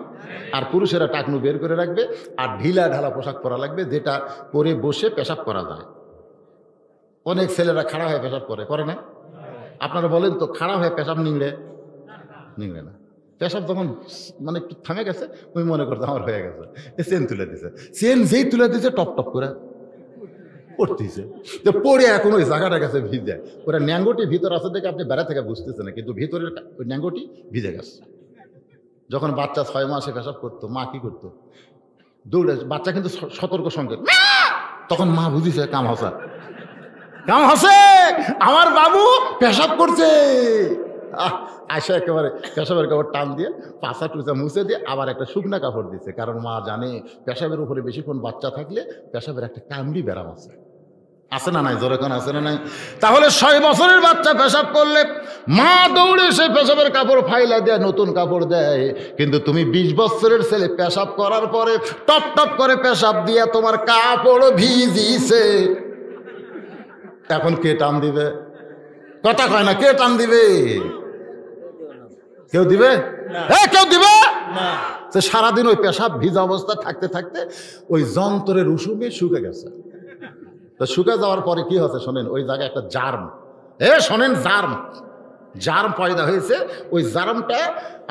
আর পুরুষেরা টাকনু বের করে রাখবে, আর ঢিলা ঢালা পোশাক পরা লাগবে, যেটা পরে বসে পেশাব করা যায়। অনেক ছেলেরা খাড়া হয়ে পেশাব করে না? আপনারা বলেন তো, খাড়া হয়ে পেশাব নিংড়ে না? পেশাব তখন মানে একটু থামে গেছে, ওই মনে করতে আমার হয়ে গেছে, চেন তুলে দিছে, চেন যেই তুলে দিছে টপ টপ করে পড়তেছে, তো পড়ে এখন ওই জায়গাটা গেছে ভিজে। ওরা ন্যাঙ্গটি ভিতর আছে দেখে আপনি বেড়া থেকে বুঝতেছে না, কিন্তু ভিতরের ওই ন্যাঙ্গটি ভিজে গেছে। যখন বাচ্চা 6 মাসে পেশাব করতো, মা কি করতো? দৌড়ে, বাচ্চা কিন্তু সতর্ক সংকেত, তখন মা বুঝিছে কাম হসা, আমার বাবু পেশাব করছে। আসে একেবারে পেশাবের কাপড় টান দিয়ে পাশা টুচা মুছে দিয়ে আবার একটা শুকনা কাপড় দিচ্ছে, কারণ মা জানে পেশাবের উপরে বেশিক্ষণ বাচ্চা থাকলে পেশাবের একটা কামড়ি ব্যারাম আছে না নাই? জোরেক্ষণ আছে না নাই? তাহলে 6 বছরের বাচ্চা পেশাব করলে মা দৌড়ে সে পেশাবের কাপড় ফাইলা দেয়, নতুন কাপড় দেয়। কিন্তু তুমি 20 বছরের ছেলে পেশাব করার পরে টপ টপ করে পেশাব দিয়ে তোমার কাপড় ভিজিছে, এখন কে টান দিবে? কথা কয় না, কে টান দিবে? কেউ দিবে? কেউ দিবে না। সারাদিন ওই পেশাব ভিজা অবস্থা থাকতে থাকতে ওই যন্ত্রের উষুমে শুকে গেছে। তো শুকে যাওয়ার পরে কি হচ্ছে শোনেন, ওই জায়গায় একটা জার্ম, শোনেন, জার্ম পয়দা হয়েছে। ওই জার্মটা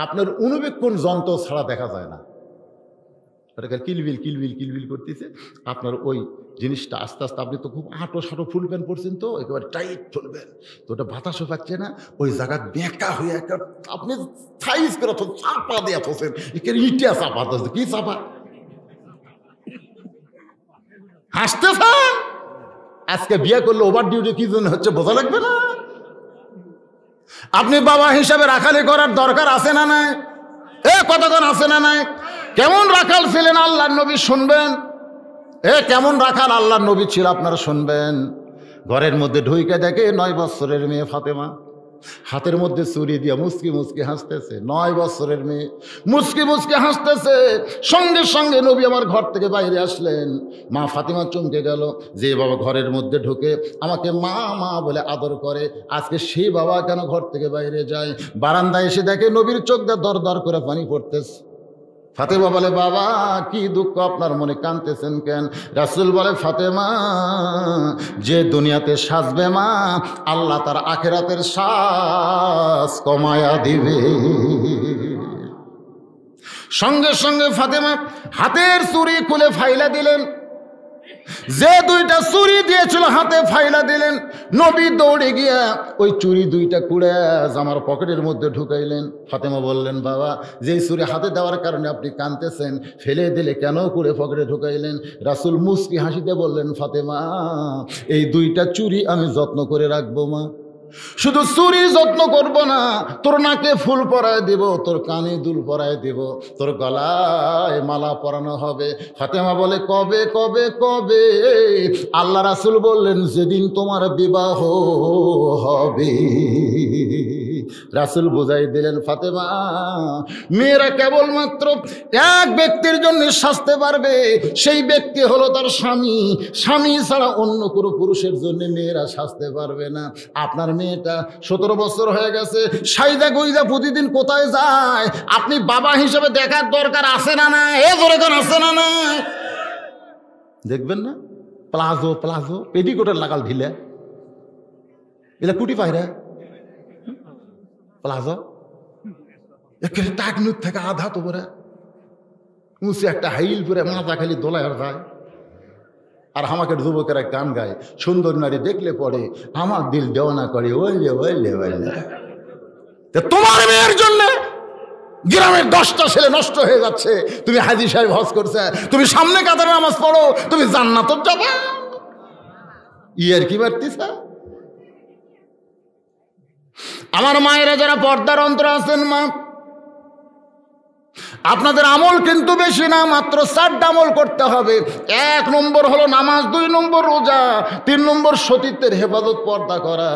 আপনার অনুবীক্ষণ যন্ত্র ছাড়া দেখা যায় না, কিলবিল কিলবিল কিলবিল করতেছে। আপনার ওই জিনিসটা আস্তে আস্তে, আপনি তো খুব আঁটো সাঁটো ফুল প্যান্ট পরছেন, তো একেবারে টাইট চলবেন, তো ওটা বাতাসও পাচ্ছে না, ওই জায়গা বেঁকা হয়ে আপনি সাইজ করে চাপা দিয়ে থাকছেন, ইটিয়া চাপা দিচ্ছে। কি চাপা? হাসতেছেন? আজকে বিয়ে করলে ওভার ডিউটি কি জন্য হচ্ছে বোঝা লাগবে না? আপনি বাবা হিসাবে রাখালি করার দরকার আছে না নাই? কতক্ষণ আছে না নাই? কেমন রাখাল ছিলেন আল্লাহর নবী শুনবেন। কেমন রাখাল আল্লাহর নবী ছিল আপনারা শুনবেন। ঘরের মধ্যে ঢুইকে দেখে 9 বছরের মেয়ে ফাতেমা হাতের মধ্যে চুরি দিয়ে মুচকি মুচকি হাসতেছে। 9 বছরের মেয়ে মুচকি মুচকি হাসতেছে। সঙ্গে সঙ্গে নবী আমার ঘর থেকে বাইরে আসলেন। মা ফাতেমা চমকে গেল, যে বাবা ঘরের মধ্যে ঢুকে আমাকে মা মা বলে আদর করে, আজকে সেই বাবা কেন ঘর থেকে বাইরে যায়? বারান্দায় এসে দেখে নবীর চোখ দিয়ে দর দর করে পানি পড়তেছে। ফাতেমা বলে, বাবা কি দুঃখ আপনার মনে, কাঁদতেছেন কেন? রাসূল বলে, ফাতেমা, যে দুনিয়াতে সাজবে মা, আল্লাহ তার আখিরাতের সাজ কমায়া দিবে। সঙ্গে সঙ্গে ফাতেমা হাতের চুড়ি খুলে ফাইলা দিলেন, যে 2টা চুড়ি দিয়েছিল হাতে ফাইলা দিলেন। নবী দৌড়ে গিয়া ওই চুড়ি 2টা কুড়ে জামার পকেটের মধ্যে ঢুকাইলেন। ফাতেমা বললেন, বাবা, যেই চুড়ি হাতে দেওয়ার কারণে আপনি কাঁদতেছেন, ফেলে দিলে কেন কুড়ে পকেটে ঢুকাইলেন? রাসূল মুস্কি হাসিতে বললেন, ফাতেমা, এই 2টা চুড়ি আমি যত্ন করে রাখবো মা। শুধু চুরি যত্ন করব না, তোর নাকে ফুল পরায় দিব, তোর কানে দুল পরায় দিব, তোর গলায় মালা পরানো হবে। ফাতেমা বলে, কবে কবে কবে? আল্লাহ রাসূল বললেন, যেদিন তোমার বিবাহ হবে। রাসূল বুঝাই দিলেন, ফাতেমা, মেয়েরা কেবলমাত্র এক ব্যক্তির জন্য সাজতে পারবে, সেই ব্যক্তি হলো তার স্বামী। স্বামী ছাড়া অন্য কোনো পুরুষের জন্য মেয়েরা সাজতে পারবে না। আপনার মেয়েটা 17 বছর হয়ে গেছে, সাইদা গইদা প্রতিদিন কোথায় যায়? আপনি বাবা হিসেবে দেখার দরকার আছে না না? আছে না না? দেখবেন না, প্লাজো প্লাজো পেটিকোটের লাগাল ঢিলে, এলা কুটি পায়রা প্লাজো একেবারে টাকনুর থেকে আধা তো পরে উঁচু একটা হাইল পরে মাথা খালি দোলায় যায়। আর আমাকে যুবকেরা গান গায়, সুন্দর নারী দেখলে পড়ে আমার দিল দেওয়ানা করে, ওইলে ওইলে ওইলে। তোমার মেয়ের জন্য গ্রামের 10টা ছেলে নষ্ট হয়ে যাচ্ছে, তুমি হাজী সাহেব হজ করছে, তুমি সামনে কাতারে নামাজ পড়ো, তুমি জান্নাত যাবা। ইয়ার কি বাড়তিস? আমার মায়েরা যারা পর্দার অন্তরে আছেন, মা আপনাদের আমল কিন্তু বেশি না, মাত্র 4টা আমল করতে হবে। 1 নম্বর হলো নামাজ, 2 নম্বর রোজা, 3 নম্বর সতীত্বের হেফাজত পর্দা করা,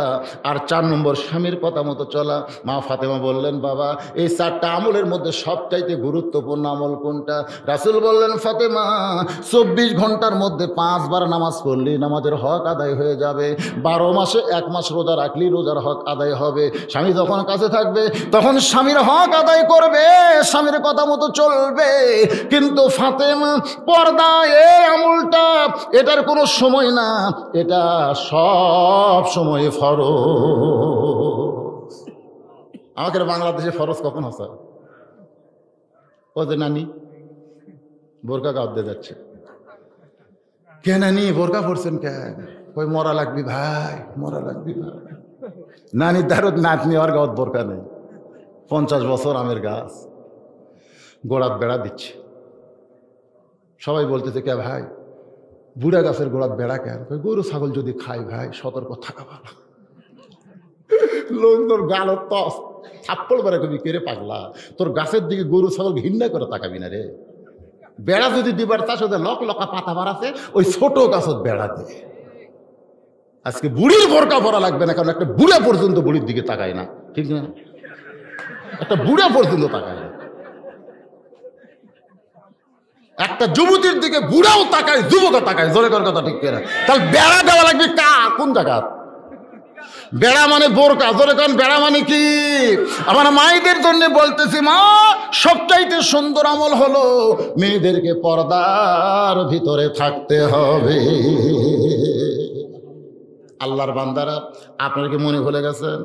আর 4 নম্বর স্বামীর কথা মতো চলা। মা ফাতেমা বললেন, বাবা এই 4টা আমলের মধ্যে সবচাইতে গুরুত্বপূর্ণ আমল কোনটা? রাসূল বললেন, ফাতেমা 24 ঘন্টার মধ্যে 5 বার নামাজ পড়লেই নামাজের হক আদায় হয়ে যাবে। 12 মাসে 1 মাস রোজা রাখলেই রোজার হক আদায় হবে। স্বামী যখন কাছে থাকবে তখন স্বামীর হক আদায় করবে, স্বামীর কথা মতো চলবে। কিন্তু ফাতেমা পর্দা এই আমলটা, এটার কোনো সময় না, এটা সব সময় ফরজ। আমাদের বাংলাদেশে ফরজ কখন হচ্ছে? ওদের নানি বোরকা গাঁদতে যাচ্ছে, কে নানি বোরকা পড়ছেন কেন? কই মরা লাগবি ভাই, মরা লাগবি ভাই। নানি দারুদ নাতনি আর গাঁত বোরকা নেই, 50 বছর আমের গাছ, গোড়াত বেড়া দিচ্ছে। সবাই বলতেছে, কে ভাই বুড়া গাছের গোড়াত বেড়া কেন? গরু ছাগল যদি খাই ভাই সতর্ক থাকা ভালো। লোক তোর গাল থাপ্পড় বেড়া কবি কেড়ে পাগলা, তোর গাছের দিকে গরু ছাগল ঘৃণা করে তাকাবি না রে। বেড়া যদি দিবার তার সাথে লক লকা পাতা বাড়াছে, ওই ছোট গাছত বেড়া দে। আজকে বুড়ির বোরকা পরা লাগবে না, কারণ একটা বুড়া পর্যন্ত বুড়ির দিকে তাকায় না, ঠিক না? একটা বুড়া পর্যন্ত তাকায় না। একটা যুবতীর দিকে বুড়াও তাকায়, যুবকও তাকায়, জোরে কর কথা ঠিক করে। তাহলে বেড়া দেওয়া লাগবে কোন জায়গা? বেড়া মানে বোরকা, জোরে কর। বেড়া মানে কি? আমার মায়েদের জন্য বলতেছি, মা সবচাইতে সুন্দর আমল হলো মেয়েদেরকে পর্দার ভিতরে থাকতে হবে। আল্লাহর বান্দারা, আপনার কি মনে ভুলে গেছেন?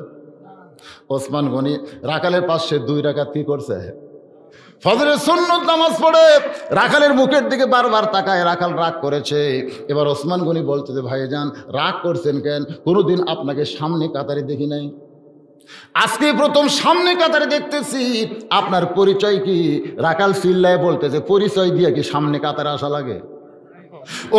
ওসমান গনি রাখালের পাশে 2 রাকাত কি করছে? ফজরের সুন্নত নামাজ পড়ে রাখালের মুখের দিকে বারবার তাকায়। রাখাল রাগ করেছে। এবার ওসমান গনি বলতেছে, ভাইজান রাগ করছেন কেন? কোনোদিন আপনাকে সামনে কাতারে দেখি নাই, আজকে প্রথম সামনে কাতারে দেখতেছি। আপনার পরিচয় কি? রাখাল চিল্লায় বলতেছে, পরিচয় দিয়ে কি সামনে কাতারে আসা লাগে?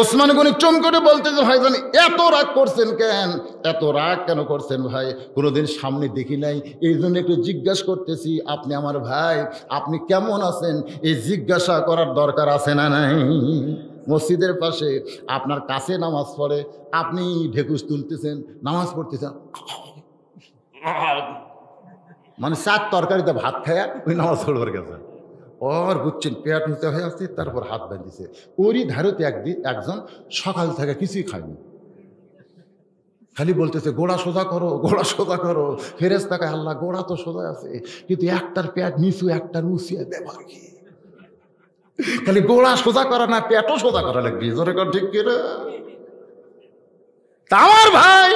ওসমান গনি চমকে বলতেছে, ভাইজান এত রাগ করছেন কেন? এত রাগ কেন করছেন ভাই? কোনোদিন সামনে দেখি নাই, এই জন্য একটু জিজ্ঞাসা করতেছি। আপনি আমার ভাই, আপনি কেমন আছেন এই জিজ্ঞাসা করার দরকার আছে না নাই? মসজিদের পাশে আপনার কাছে নামাজ পড়ে, আপনি ঢেকুস তুলতেছেন, নামাজ পড়তেছেন, মানে 4 তরকারিতে ভাত খায়া ওই নামাজ পড়বার গেছে। ওর বুঝছেন পেট নিতে হয়ে আসছে, তারপর হাত বাঁধিছে। ওরই ধারতে একজন সকাল থেকে কিছুই খায়নি, খালি বলতেছে গোড়া সোজা করো, গোড়া সোজা করো। ফেরেশতাকে, আল্লাহ গোড়া তো সোজা আছে, কিন্তু একটার পেট নিচু, একটার উঁচিয়ে ব্যাপার কি? খালি গোড়া সোজা করা না, পেটও সোজা করা লাগবে, জোরে কর ঠিক কিনা? আমার ভাই,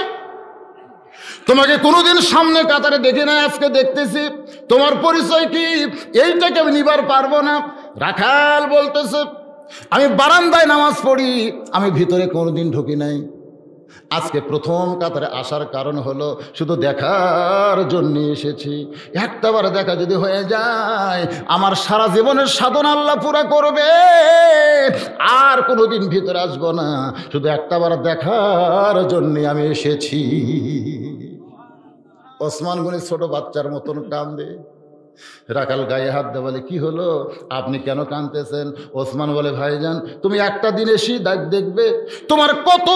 তোমাকে কোনোদিন সামনে কাতারে দেখি না, আজকে দেখতেছি। তোমার পরিচয় কি? এইটাকে আমি নিবার পারবো না। রাখাল বলতেছে, আমি বারান্দায় নামাজ পড়ি, আমি ভিতরে কোনোদিন ঢুকি নাই। আজকে প্রথম কাতারে আসার কারণ হলো শুধু দেখার জন্য এসেছি। একটাবার দেখা যদি হয়ে যায়, আমার সারা জীবনের সাধনা আল্লাহ পুরা করবে। আর কোনোদিন ভিতরে আসবো না, শুধু একটাবার দেখার জন্য আমি এসেছি। ওসমান গনি ছোট বাচ্চার মতন কান্দে। রাখাল গায়ে হাত দিয়ে বলে, কি হলো, আপনি কেন কাঁদতেছেন? ওসমান বলে, ভাইজান তুমি একটা দিন এসেই দেখবে তোমার কত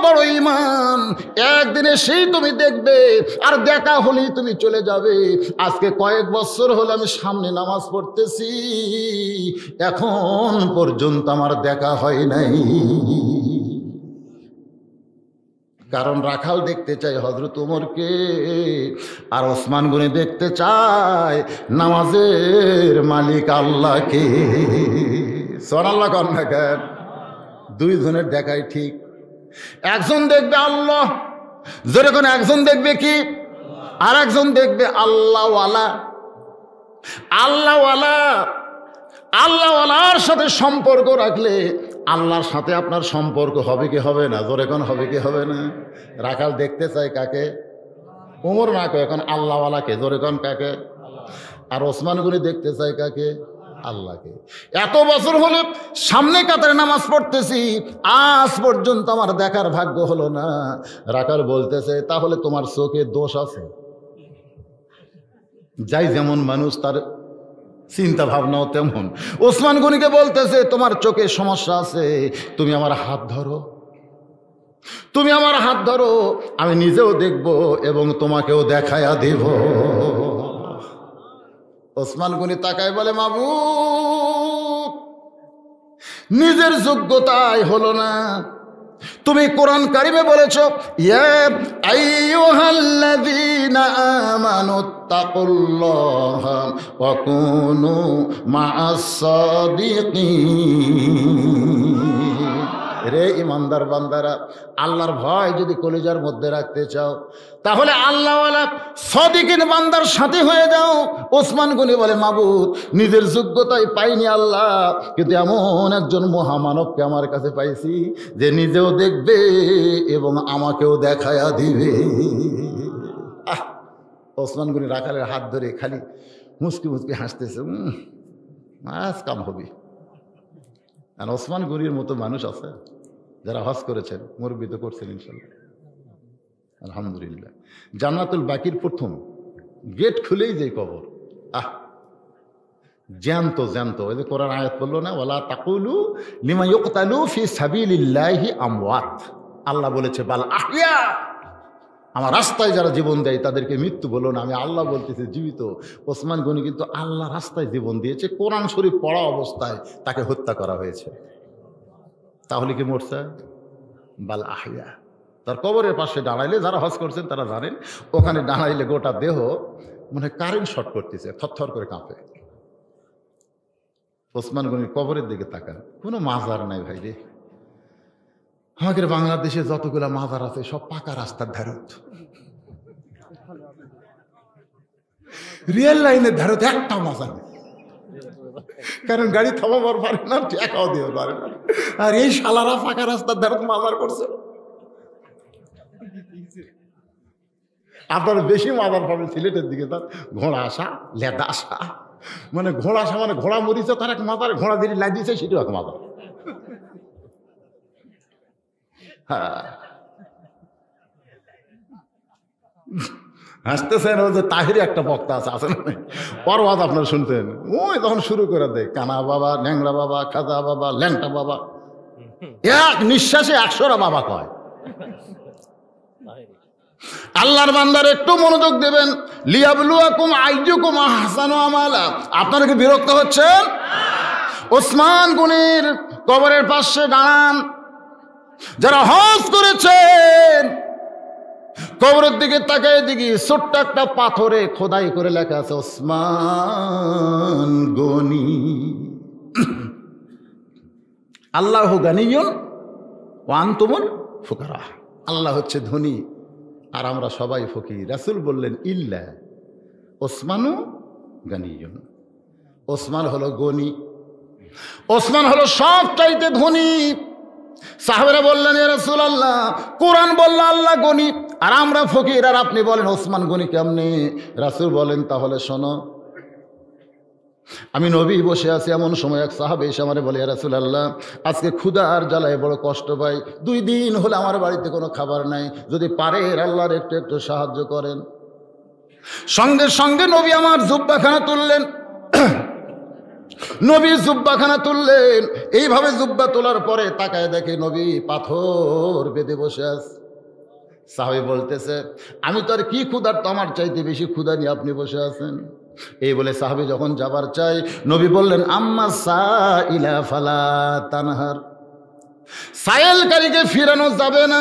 বড় ঈমান। একদিন এসেই তুমি দেখবে, আর দেখা হলেই তুমি চলে যাবে। আজকে কয়েক বছর হলো আমি সামনে নামাজ পড়তেছি, এখন পর্যন্ত আমার দেখা হয় নাই। কারণ রাখাল দেখতে চাই হযরত ওমরকে, আর ওসমান গনি দেখতে চায় নামাজের মালিক আল্লাহকে। সুবহানাল্লাহ কোন না কেন? 2 জনের দেখাই ঠিক। একজন দেখবে আল্লাহ, যেরকম একজন দেখবে কি, আর একজন দেখবে আল্লাহওয়ালা। আল্লাহওয়ালা, আল্লাহওয়ালার সাথে সম্পর্ক রাখলে আল্লাহর সাথে আপনার সম্পর্ক হবে কি হবে না? জোরে কোন হবে কি হবে না? রাখাল দেখতে চাই কাকে? ওমর না কয়, এখন আল্লাহওয়ালাকে। জোরে কোন কাকে? আর ওসমান গনি দেখতে চাই কাকে? আল্লাহকে। এত বছর হলে সামনে কাতারে নামাজ পড়তেছি, আজ পর্যন্ত আমার দেখার ভাগ্য হলো না। রাখাল বলতেছে, তাহলে তোমার চোখে দোষ আছে। যাই যেমন মানুষ তার চিন্তা ভাবনাও তেমন। ওসমান গনিকে বলতেছে, তোমার চোখে সমস্যা আছে, তুমি আমার হাত ধরো, তুমি আমার হাত ধরো, আমি নিজেও দেখব এবং তোমাকেও দেখায়া দেব। ওসমান গনি তাকায় বলে, মাবুদ, নিজের যোগ্যতায় হলো না। তুমি কোরআন কারিমে বলেছো, ইয়া আইয়ুহাল্লাযীনা আমানুত্তাকুল্লাহা ওয়া কুনু মা'আস সাদিকিন। রে ইমানদার বান্দারা, আল্লাহর ভয় যদি কলিজার মধ্যে রাখতে চাও তাহলে আল্লাহওয়ালা সাদিকিন বান্দার সাথে হয়ে যাও। ওসমান গনি বলে, মাবুদ, নিজের যোগ্যতায় পাইনি আল্লাহ, কিন্তু এমন একজন মহামানবকে আমার কাছে পাইছি যে নিজেও দেখবে এবং আমাকেও দেখায়া দিবে। ওসমান গনি রাখালের হাত ধরে খালি মুচকি মুচকি হাসতেছে, আজ কাম হবে। আর ওসমান গনির মতো মানুষ আছে যারা হজ করেছেন, মুরব্বি তো করছেন ইনশাল্লাহ, আলহামদুলিল্লাহ। জান্নাতুল বাকির প্রথম গেট খুলেই যে কবর, জ্যান্ত জ্যান্ত। ওই যে কোরআন আয়াত বললো না, ওয়ালা তাকুলু লিমা ইউকতালু ফি সাবিলিল্লাহি আমওয়াত। আল্লাহ বলেছে বাল আহইয়া, আমার রাস্তায় যারা জীবন দেয় তাদেরকে মৃত্যু বলো না, আমি আল্লাহ বলতেছি জীবিত। ওসমান গনি কিন্তু আল্লাহ রাস্তায় জীবন দিয়েছে, কোরআন শরীফ পড়া অবস্থায় তাকে হত্যা করা হয়েছে। তাহলে কি মরছে? বাল আহইয়া। তার কবরের পাশে দাঁড়াইলে, যারা হজ করছেন তারা জানেন, ওখানে দাঁড়াইলে গোটা দেহ মানে কারেন্ট শর্ট করতেছে, থরথর করে কাঁপে। ওসমান গনির কবরের দিকে তাকান, কোনো মাজার নাই ভাই রে। আমাদের বাংলাদেশে যতগুলা মাজার আছে সব পাকা রাস্তার ধারত, রিয়েল লাইনের ধারত একটা মাজার নেই, কারণ গাড়ি থামাবার পারে না, টাকাও দিতে পারে না। আর এই শালারা পাকা রাস্তার ধারত মাজার করছে। আপনার বেশি মাজার পাবেন সিলেটের দিকে, তার ঘোড়া আসা, লেদা আসা, মানে ঘোড়া আসা মানে ঘোড়া মরিছে, তার এক মাজার, ঘোড়া দিয়ে লাই দিয়েছে সেটাও এক মাজার। হ্যাঁ, হাসতেছেন। ওই যে তাহিরি একটা বক্তা আছে, আছে না, ওর ওয়াজ আপনারা শুনতেন, ওই তখন শুরু করে দেয় কানা বাবা, ন্যাংরা বাবা, খাজা বাবা, ল্যাংটা বাবা, এক নিঃশ্বাসে 100টা বাবা কয়। আল্লাহর বান্দার একটু মনোযোগ দেবেন। লিয়াবলুয়াকুম আইয়ুকুম আহসানু আমালা। আপনারা কি বিরক্ত হচ্ছেন? ওসমান গনির কবরের পাশে দাঁড়ান যারা হজ করেছেন, কবরের দিকে তাকায় দেখি ছোট্ট একটা পাথরে খোদাই করে লেখা আছে ওসমান গনি। আল্লাহু গানিয়ুন ওয়া আনতুমুল ফুকারা। আল্লাহ হচ্ছে ধনী আর আমরা সবাই ফকির। রাসূল বললেন ইল্লা ওসমানু গানিয়ুন। ওসমান হলো গনি, ওসমান হলো সব চাইতে ধনী। সাহাবারা বললেন, ইয়া রাসূলুল্লাহ, কোরআন বলল আল্লাহ গনি আর আমরা ফকির, আর আপনি বলেন ওসমান গনি কেমনে? রাসূল বলেন, তাহলে শোনো, আমি নবী বসে আছি, এমন সময় এক সাহাবী এসে আমারে বলে, ইয়া রাসূলুল্লাহ, আজকে ক্ষুধা আর জ্বালায় বড় কষ্ট পাই, 2 দিন হলে আমার বাড়িতে কোনো খাবার নাই, যদি পারেন আল্লাহর একটু একটু সাহায্য করেন। সঙ্গে সঙ্গে নবী আমার জুব্বাখানা তুললেন, নবী জুব্বাখানা তুললেন। এইভাবে জুব্বা তোলার পরে তাকায় দেখে নবী পাথর বেঁধে বসে আছে। সাহাবী বলতেছে, আমি তো আর কি ক্ষুধার্ত, আমার চাইতে বেশি ক্ষুধা নিয়ে আপনি বসে আছেন। এই বলে সাহাবী যখন যাবার চাই, নবী বললেন, আম্মা সাইলা ফালা তানহার। সায়েলকারীকে ফিরানো যাবে না,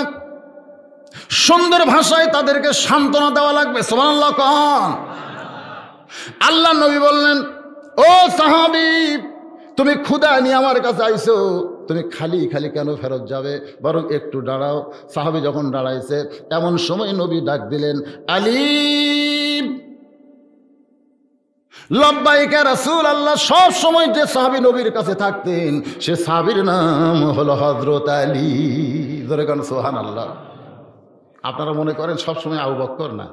সুন্দর ভাষায় তাদেরকে সান্ত্বনা দেওয়া লাগবে। সুবহানাল্লাহ কোন? আল্লাহ নবী বললেন, ও সাহাবী, তুমি ক্ষুধা নিয়ে আমার কাছে আইছো, তুমি খালি খালি কেন ফেরত যাবে, বরং একটু দাঁড়াও। সাহাবী যখন দাঁড়াইছে, এমন সময় নবী ডাক দিলেন, আলী। লব্বাইকা রাসূলুল্লাহ। সব সময় যে সাহাবী নবীর কাছে থাকতেন, সে সাহাবীর নাম হলো হযরত আলী। ধরে কোন সুবহানাল্লাহ। আপনারা মনে করেন সব সময় আবু বকর না,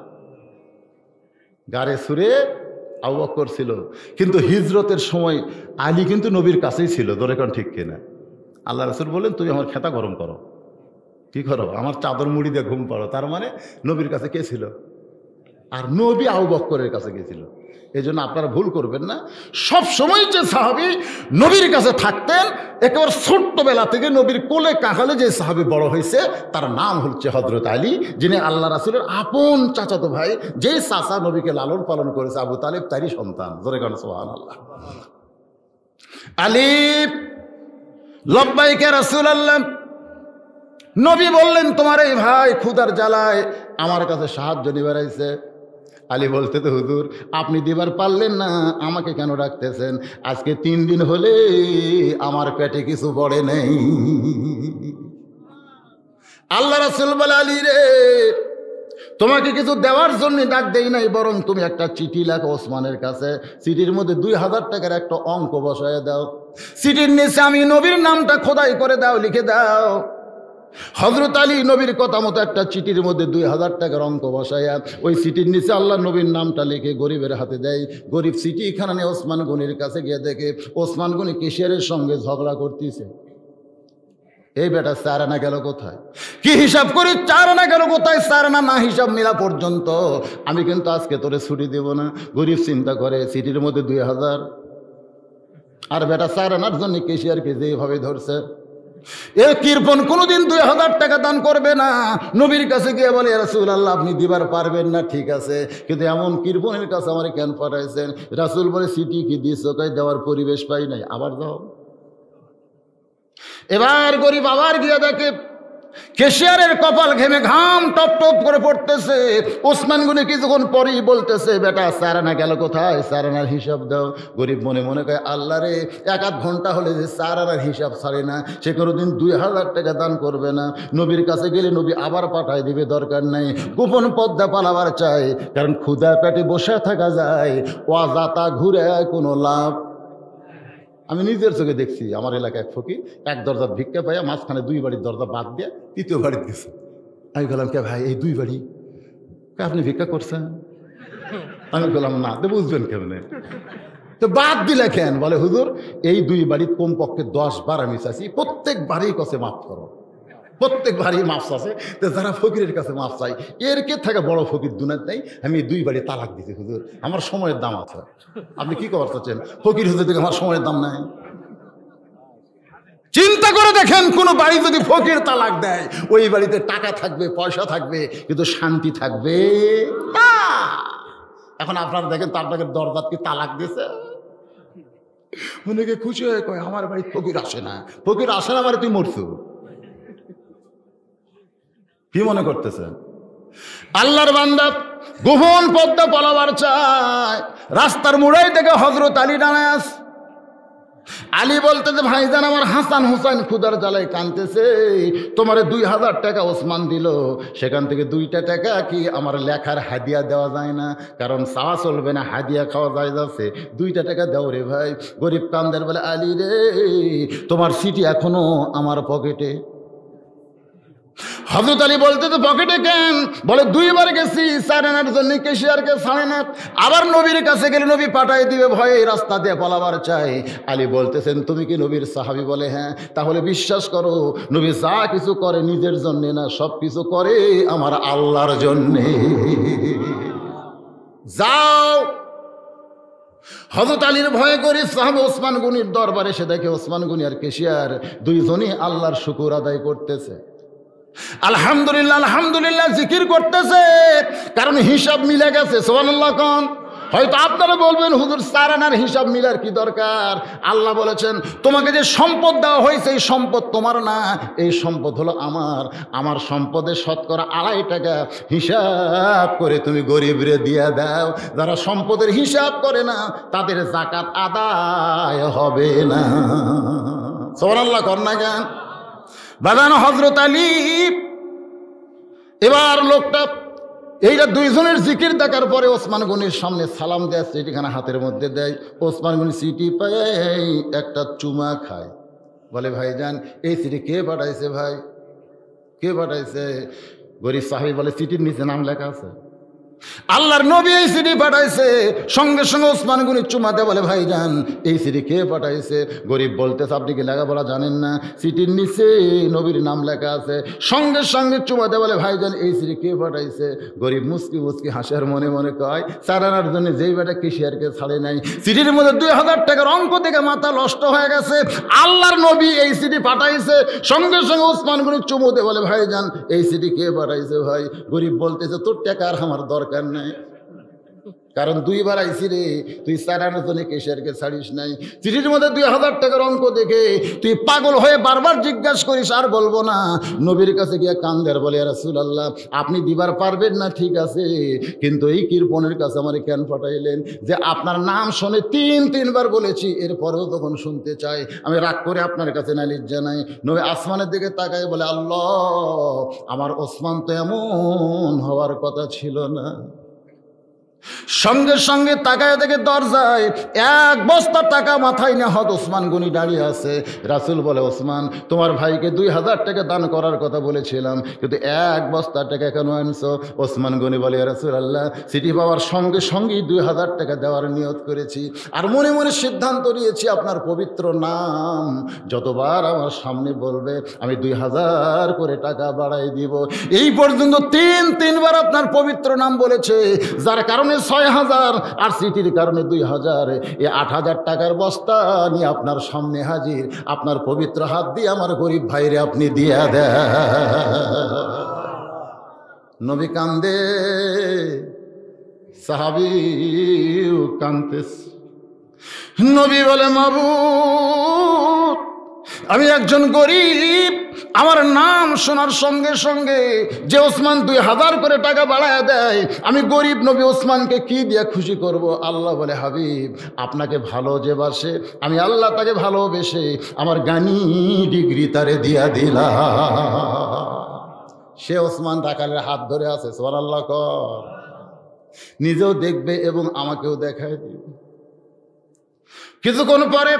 গারে সুরে আবু বকর ছিল, কিন্তু হিজরতের সময় আলী কিন্তু নবীর কাছেই ছিল। ধরে কোন ঠিক কিনা? আল্লাহ রাসূল বলেন, তুমি আমার খেতা গরম করো, কি করো, আমার চাদর মুড়ি দিয়ে ঘুম পাড়ো। তার মানে নবীর কাছে কে ছিল? আর নবী আবু বকরের কাছে গেছিল। এই জন্য আপনারা ভুল করবেন না। সব সময় যে সাহাবী নবীর কাছে থাকতেন, একেবারে ছোট্টবেলা থেকে নবীর কোলে কাঁখালে যে সাহাবী বড় হয়েছে তার নাম হচ্ছে হযরত আলী, যিনি আল্লাহ রাসূলের আপন চাচাতো ভাই। যেই চাচা নবীকে লালন পালন করেছে আবু তালেব, তারই সন্তান। জোরে গান সুবহানাল্লাহ। আলী লব্বাইকা রাসূলুল্লাহ। নবী বললেন, তোমার এই ভাই ক্ষুধার জ্বালায় আমার কাছে সাহায্য নিবার আইছে। আলী বলতে, তো হুজুর আপনি দিবার পারলেন না, আমাকে কেন ডাকতেছেন? আজকে 3 দিন হলে আমার পেটে কিছু পড়ে নেই। আল্লাহ রাসূল বলে, আলী রে, তোমাকে কিছু দেওয়ার জন্য ডাক দেই নাই, বরং তুমি একটা চিঠি লেখো ওসমানের কাছে। চিঠির মধ্যে 2000 টাকার একটা অঙ্ক বসায় দাও। চিঠির নিচে আমি নবীর নামটা খোদাই করে দাও, লিখে দাও। হযরত আলী নবীর কথা মতো একটা চিঠির মধ্যে 2000 টাকার অঙ্ক বসাইয়া ওই চিঠির নিচে আল্লাহ নবীর নামটা লিখে গরিবের হাতে দেয়। গরিব চিঠি এখানে নিয়ে ওসমান গনির কাছে গিয়ে দেখে ওসমান গনি কেশিয়ারের সঙ্গে ঝগড়া করতেছে। এই বেটা 4 আনা গেল কোথায়? কি হিসাব করি 4 আনা গেল কোথায়? 4 আনা না হিসাব মিলা পর্যন্ত আমি কিন্তু আজকে তোরে ছুটি দেব না। গরিব চিন্তা করে চিঠির মধ্যে 2000, আর বেটা 4 আনার জন্য কেশিয়ারকে যেভাবে ধরছে। এ কৃপণ কোনোদিন 2000 টাকা দান করবে না। নবীর কাছে গিয়ে বলে, ইয়া রাসূলুল্লাহ আপনি দিবার পারবেন না, ঠিক আছে, কিন্তু এমন কৃপণের কাছে আমার কেন পাঠাইছেন? রাসূল বলে, চিঠি কি দিয়েছ? কই দেওয়ার পরিবেশ পাই নাই। আবার যাও। এবার গরিব আবার গিয়ে দেখে কেশিয়ারের কপাল ঘেমে ঘাম টপ টপ করে পড়তেছে। ওসমান গনি কিছুক্ষণ পরেই বলতেছে, বেটা 4 আনা গেল কোথায়? 4 আনার হিসাব দাও। গরিব মনে মনে কয়, আল্লাহ রে, 1-8 ঘন্টা হলে যে 4 আনার হিসাব ছাড়ে না, সে কোনোদিন 2000 টাকা দান করবে না। নবীর কাছে গেলে নবী আবার পাঠায় দিবে, দরকার নাই। গোপন পদ্মা পালাবার চাই, কারণ ক্ষুধা পেটে বসে থাকা যায়, অযাতা ঘুরে কোনো লাভ। আমি নিজের চোখে দেখছি, আমার এলাকায় এক ফকির 1 দরজার ভিক্ষা পাইয়া মাঝখানে 2 বাড়ির দরজা বাদ দিয়ে 3য় বাড়িতে গেছে। আমি বললাম, কে ভাই এই 2 বাড়ি? আপনি ভিক্ষা করছেন? আমি বললাম, না। তো বুঝবেন কেমনে? তো বাদ দিলে কেন? বলে, হুজুর এই 2 বাড়ি কমপক্ষে 10 বার আমি চাইছি, প্রত্যেক বাড়ি কাছে মাফ করো, প্রত্যেক বাড়ি মাফ আছে। তো যারা ফকিরের কাছে মাফ চাই, এর কে থাকে বড় ফকির দুনিয়ার নাই। আমি 2 বাড়ি তালাক দিছি হুজুর, আমার সময়ের দাম আছে। আপনি কি করতে চাচ্ছেন? ফকির হুজুর থেকে আমার সময়ের দাম নাই? চিন্তা করে দেখেন, কোন বাড়ি যদি ফকির তালাক দেয়, ওই বাড়িতে টাকা থাকবে, পয়সা থাকবে, কিন্তু শান্তি থাকবে না। এখন আপনারা দেখেন, তার দরজাত কি তালাক দিয়েছে? অনেকে খুশি হয়ে কয়, আমার বাড়ি ফকির আসে না। ফকির আসে না মানে তুই মরছু। কি মনে করতেছেন? আল্লাহর বান্দা গোপন পদ্মা পালাবার চায়। রাস্তার মুড়াই থেকে হযরত আলী দাঁড়ায়। আলী বলতেছে, ভাইজান আমার হাসান হুসাইন ক্ষুধার জ্বালায় কাঁদতেছে, তোমার 2000 টাকা ওসমান দিল, সেখান থেকে 2টা টাকা কি আমার লেখার হাদিয়া দেওয়া যায় না? কারণ চাওয়া চলবে না, হাদিয়া খাওয়া যায় যাচ্ছে। 2টা টাকা দাও রে ভাই। গরিব কান্দের বলে, আলী রে, তোমার চিঠি এখনো আমার পকেটে। হযরত আলী বলতে, তো পকেটে কেন? বলে, 2 বার গেছি 4 আনার জন্য, কেশিয়ারকে ছাড়ে না। আবার নবীর কাছে গেলে নবী পাঠাই দিবে, ভয়ে রাস্তা দিয়ে পালাবার চাই। আলী বলতেছেন, তুমি কি নবীর সাহাবী? বলে, হ্যাঁ। তাহলে বিশ্বাস করো, নবী যা কিছু করে নিজের জন্যে না, সব কিছু করে আমার আল্লাহর জন্যে। যাও। হযরত আলীর ভয়ে করে সাহাবা ওসমান গনির দরবারে এসে দেখে ওসমান গনি আর কেশিয়ার 2 জনই আল্লাহর শুকর আদায় করতেছে। আলহামদুলিল্লাহ আলহামদুলিল্লাহ জিকির করতেছে, কারণ হিসাব মিলে গেছে। সুবহানাল্লাহ কোন? হয়তো আপনারা বলবেন, হুজুর 4 আনার হিসাব মিলার কি দরকার? আল্লাহ বলেছেন, তোমাকে যে সম্পদ দেওয়া হয়েছে এই সম্পদ তোমার না, এই সম্পদ হলো আমার। আমার সম্পদের শতকরা 2.5 টাকা হিসাব করে তুমি গরিবরে দিয়ে দাও। যারা সম্পদের হিসাব করে না, তাদের যাকাত আদায় হবে না। সুবহানাল্লাহ কর না কেন? বাদানো হযরত আলী এবার লোকটা এইটা 2 জনের জিকির দেখার পরে ওসমান গনির সামনে সালাম দেয়, চিঠিখানা হাতের মধ্যে দেয়। ওসমান গনি চিঠি পায় একটা চুমা খায়। বলে, ভাইজান এই চিঠি কে পাঠাইছে? ভাই কে পাঠাইছে? গরিব সাহেব বলে, চিঠির নিচে নাম লেখা আছে। আল্লাহর নবী এই চিঠি পাঠাইছে, সঙ্গে সঙ্গে ওসমান গনি চুমাতে বলে ভাইজান এই চিঠি কে পাঠাইছে? গরিব বলতেছে আপনি কি লেখাপড়া জানেন না? চিঠির নিচে নবীর নাম লেখা আছে। সঙ্গে সঙ্গে চুমাতে বলে ভাইজান এই চিঠি কে পাঠাইছে? গরিব মুস্কি মুস্কি হাসার মনে মনে কয় চারানার জন্য যেই বেটা কেশিয়ারকে ছাড়ে নাই, চিঠির মধ্যে 2000 টাকার অঙ্ক থেকে মাথা নষ্ট হয়ে গেছে। আল্লাহর নবী এই চিঠি পাঠাইছে। সঙ্গে সঙ্গে ওসমান গনি চুমুতে বলে ভাইজান এই চিঠি কে পাঠাইছে? ভাই গরিব বলতেছে তোর টাকা আর আমার দরকার নাই, কারণ 2 বার আইসি রে, তুই চারানোর জন্য কেশিয়ারকে ছাড়িস নাই। চিঠির মধ্যে 2000 টাকার অঙ্ক দেখে তুই পাগল হয়ে বারবার জিজ্ঞাসা করিস আর বলবো না। নবীর কাছে গিয়ে কান্দার বলে রাসূলুল্লাহ আপনি দিবার পারবেন না ঠিক আছে, কিন্তু এই কৃপণের কাছে আমারে কেন পাঠাইলেন? যে আপনার নাম শুনে 3 বার বলেছি, এরপরেও তখন শুনতে চাই, আমি রাগ করে আপনার কাছে নালিশ জানাই। নবী আসমানের দিকে তাকায় বলে আল্লাহ আমার ওসমান তো এমন হওয়ার কথা ছিল না। সঙ্গে সঙ্গে তাকায় দেখে দরজায় 1 বস্তা টাকা মাথায় না হত ওসমান গনি দাঁড়িয়ে আছে। রাসূল বলে ওসমান তোমার ভাইকে 2000 টাকা দান করার কথা বলেছিলাম, কিন্তু 1 বস্তা টাকা কেন আনছো? ওসমান গনি বলে রাসূলুল্লাহ চিঠি পাওয়ার সঙ্গে সঙ্গেই 2000 টাকা দেওয়ার নিয়ত করেছি, আর মনে মনে সিদ্ধান্ত নিয়েছি আপনার পবিত্র নাম যতবার আমার সামনে বলবে আমি 2000 করে টাকা বাড়াই দিব। এই পর্যন্ত 3 বার আপনার পবিত্র নাম বলেছে, যার কারণে 6000 আর চিঠির কারণে 2000, এই 8000 টাকার বস্তা নিয়ে আপনার সামনে হাজির। আপনার পবিত্র হাত দিয়ে আমার গরিব ভাইরে আপনি দিয়া দেন। নবী কান্দে, সাহাবীও কান্দেস। নবী বলে মাবুদ আমি একজন গরিব, আমার নাম শোনার সঙ্গে সঙ্গে যে ওসমান 2000 করে টাকা বাড়ায় দেয়, আমি গরিব নবী ওসমানকে কি দিয়ে খুশি করব? আল্লাহ বলে হাবিব আপনাকে ভালো যে বাসে আমি আল্লাহ তাকে ভালোবেসে আমার গানি ডিগ্রি তারে দিয়া দিলাম। সে ওসমান রাখালের হাত ধরে আছে, সুবহানাল্লাহ কর, নিজেও দেখবে এবং আমাকেও দেখায় দিবে। কিছুক্ষণ পরে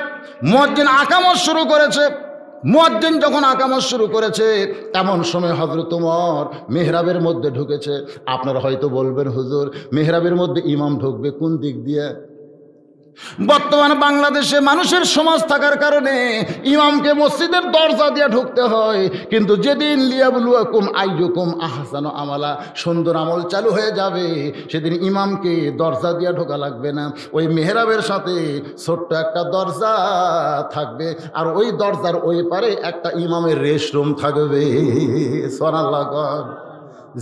মুয়াজ্জিন আকামত শুরু করেছে। মুয়াজ্জিন যখন আকামত শুরু করেছে এমন সময় হযরত ওমর মিহরাবের মধ্যে ঢুকেছে। আপনারা হয়তো বলবেন হুজুর মিহরাবের মধ্যে ইমাম ঢুকবে কোন দিক দিয়ে? বর্তমান বাংলাদেশে মানুষের সমাজ থাকার কারণে ইমামকে মসজিদের দরজা দিয়ে ঢুকতে হয়, কিন্তু যেদিন লিয়াবলুয়াকুম আইয়ুকুম আহসানু আমালা সুন্দর আমল চালু হয়ে যাবে সেদিন ইমামকে দরজা দিয়ে ঢোকা লাগবে না, ওই মেহরাবের সাথে ছোট্ট একটা দরজা থাকবে, আর ওই দরজার ওই পারে একটা ইমামের রেস্টরুম থাকবে। সুবহানাল্লাহ।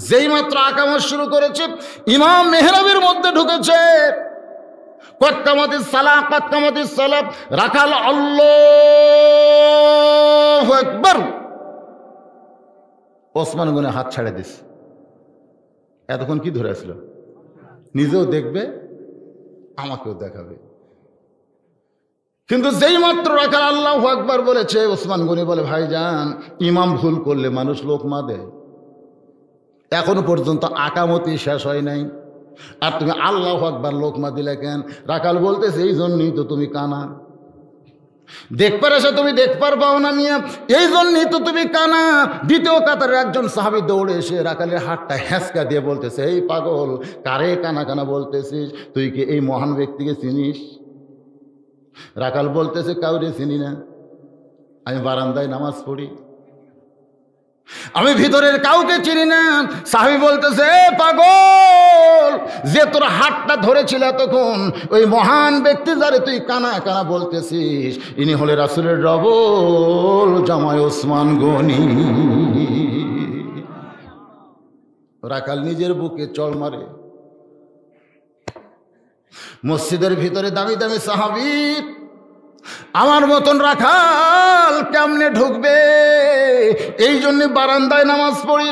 যেই মাত্র আকামত শুরু করেছে ইমাম মেহরাবের মধ্যে ঢুকেছে, কতকামাতিস সালাম রাখাল আল্লাহু আকবার, ওসমান গনি হাত ছাড়ে দিস। এতক্ষণ কি ধরে আসলো? নিজেও দেখবে আমাকেও দেখাবে। কিন্তু যেই মাত্র রাখাল আল্লাহু আকবার বলেছে ওসমান গনি বলে ভাইজান ইমাম ভুল করলে মানুষ লোকমা দেয়, এখনো পর্যন্ত আকামতি শেষ হয় নাই, আর তুমি আল্লাহু আকবার লোকমা দিলে কেন? রাখাল বলতেছে এই জন্যই তো তুমি কানা, দেখবার আসে তুমি দেখবার পাও না মিয়া, এই জন্যই তো তুমি কানা। দ্বিতীয় কাতারের একজন সাহাবী দৌড়ে এসে রাখালের হাতটা হ্যাঁচকা দিয়ে বলতেছে এই পাগল কারে কানা কানা বলতেছিস? তুই কি এই মহান ব্যক্তিকে চিনিস? রাখাল বলতেছে কাউরে চিনি না, আমি বারান্দায় নামাজ পড়ি, আমি ভিতরের কাউকে চিনি না। সাহাবী বলতেছে পাগল যে তোর হাতটা ধরেছিল তখন ওই মহান ব্যক্তি যারে তুই কানা কানা বলতেছিস ইনি হলে রাসূলের ডবল জামাই ওসমান গনি। রাখাল নিজের বুকে চড় মারে। মসজিদের ভিতরে দামি দামি সাহাবী আমার মতন রাখাল কেমনে ঢুকবে, এই জন্য বারান্দায় নামাজ পড়ি,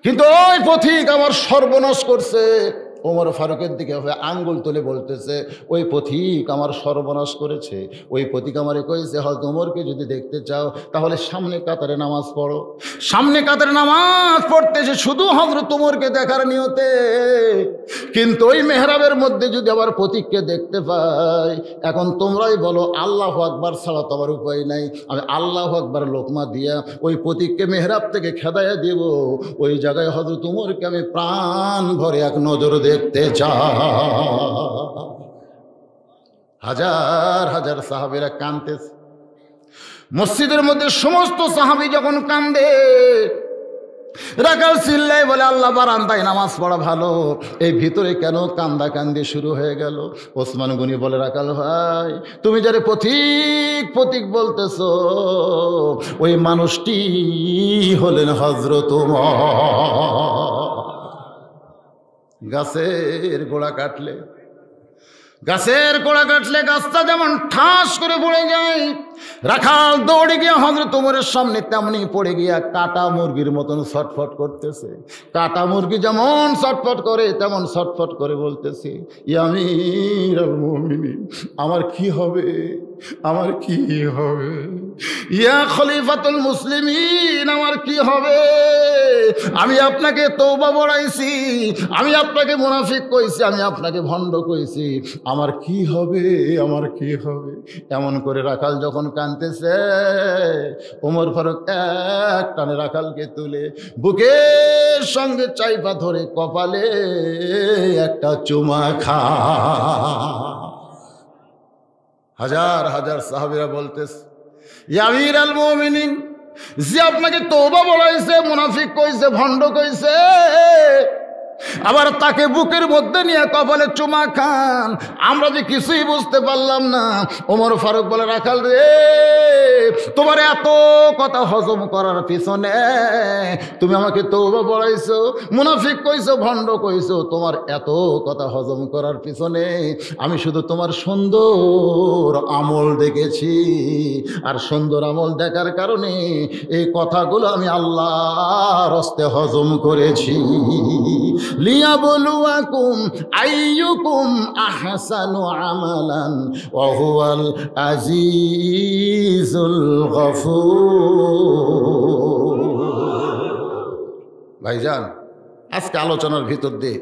কিন্তু ওই পথিক আমার সর্বনাশ করছে। ওমর ফারুকের দিকে আঙ্গুল তুলে বলতেছে, ওই পথিক আমার সর্বনাশ করেছে, ওই পথিক আমারে কয়েছে হয়তো ওমরকে যদি দেখতে চাও তাহলে সামনে কাতারে নামাজ পড়ো। সামনে কাতারে নামাজ পড়তেছে শুধু হযরত ওমরকে দেখার নিয়তে, কিন্তু ওই মেহরাবের মধ্যে যদি আবার পথিককে দেখতে পাই, এখন তোমরাই বলো আল্লাহু আকবার ছাড়া তো আমার উপায় নাই, আমি আল্লাহু আকবার লোকমা দিয়া ওই পথিককে মেহরাব থেকে খেদাইয়া দিব, ওই জায়গায় হযরত ওমরকে আমি প্রাণ ভরে এক নজর দেখতে চাই। হাজার হাজার সাহাবীরা কাঁদতেছে। মসজিদের মধ্যে সমস্ত সাহাবী যখন কান্দে, রাকাল চিল্লাই বলে আল্লাহ বারান্দায় নামাজ পড়া ভালো, এই ভিতরে কেন কান্দা কান্দি শুরু হয়ে গেল? ওসমান গনি বলে রাকাল ভাই, তুমি যারে পথিক পথিক বলতেছো, ওই মানুষটি হলেন হযরত ওমর। গাছের গোড়া কাটলে গাছটা যেমন ঠাস করে পড়ে যায়, রাখাল দৌড়ে গিয়ে হযরত ওমরের সামনে তেমনি পড়ে গিয়া কাটা মুরগির মতন ছটফট করতেছে। কাটা মুরগি যেমন ছটফট করে তেমন ছটফট করে বলতেছে, ইয়া আমিরুল মুমিনিন, আমার কি হবে, আমার কি হবে? ইয়া খলিফাতুল মুসলিমিন, আমার কি হবে? আমি আপনাকে তওবা বলাইছি, আমি আপনাকে মুনাফিক কইছি, আমি আপনাকে ভণ্ড কইছি, আমার কি হবে, আমার কি হবে? এমন করে রাখাল যখন কাঁদতেছে, ওমর ফারুক এক টানে রাখালকে তুলে বুকের সঙ্গে চাইপা ধরে কপালে একটা চুমা খা। হাজার হাজার সাহাবীরা বলতেছে, ইয়া আমিরুল মুমিনিন, যে আপনাকে তওবা বলাইছে, মুনাফিক কইছে, ভণ্ড কইছে, আবার তাকে বুকের মধ্যে নিয়ে কপালে চুমা খান, আমরা যে কিছুই বুঝতে পারলাম না। ওমর ফারুক বলে, রাখাল রে, তোমার এত কথা হজম করার পিছনে তুমি আমাকে তওবা বলাইছো, মুনাফিক কইছো, ভণ্ড কইছো, তোমার এত কথা হজম করার পিছনে আমি শুধু তোমার সুন্দর আমল দেখেছি, আর সুন্দর আমল দেখার কারণে এই কথাগুলো আমি আল্লাহর হস্তে হজম করেছি। লিয়াবলুয়াকুম আইয়ুকুম আহসানু আমালান ওয়া হুয়াল আজিজুল গফুর। ভাইজান, আজকে আলোচনার ভিতর দিয়ে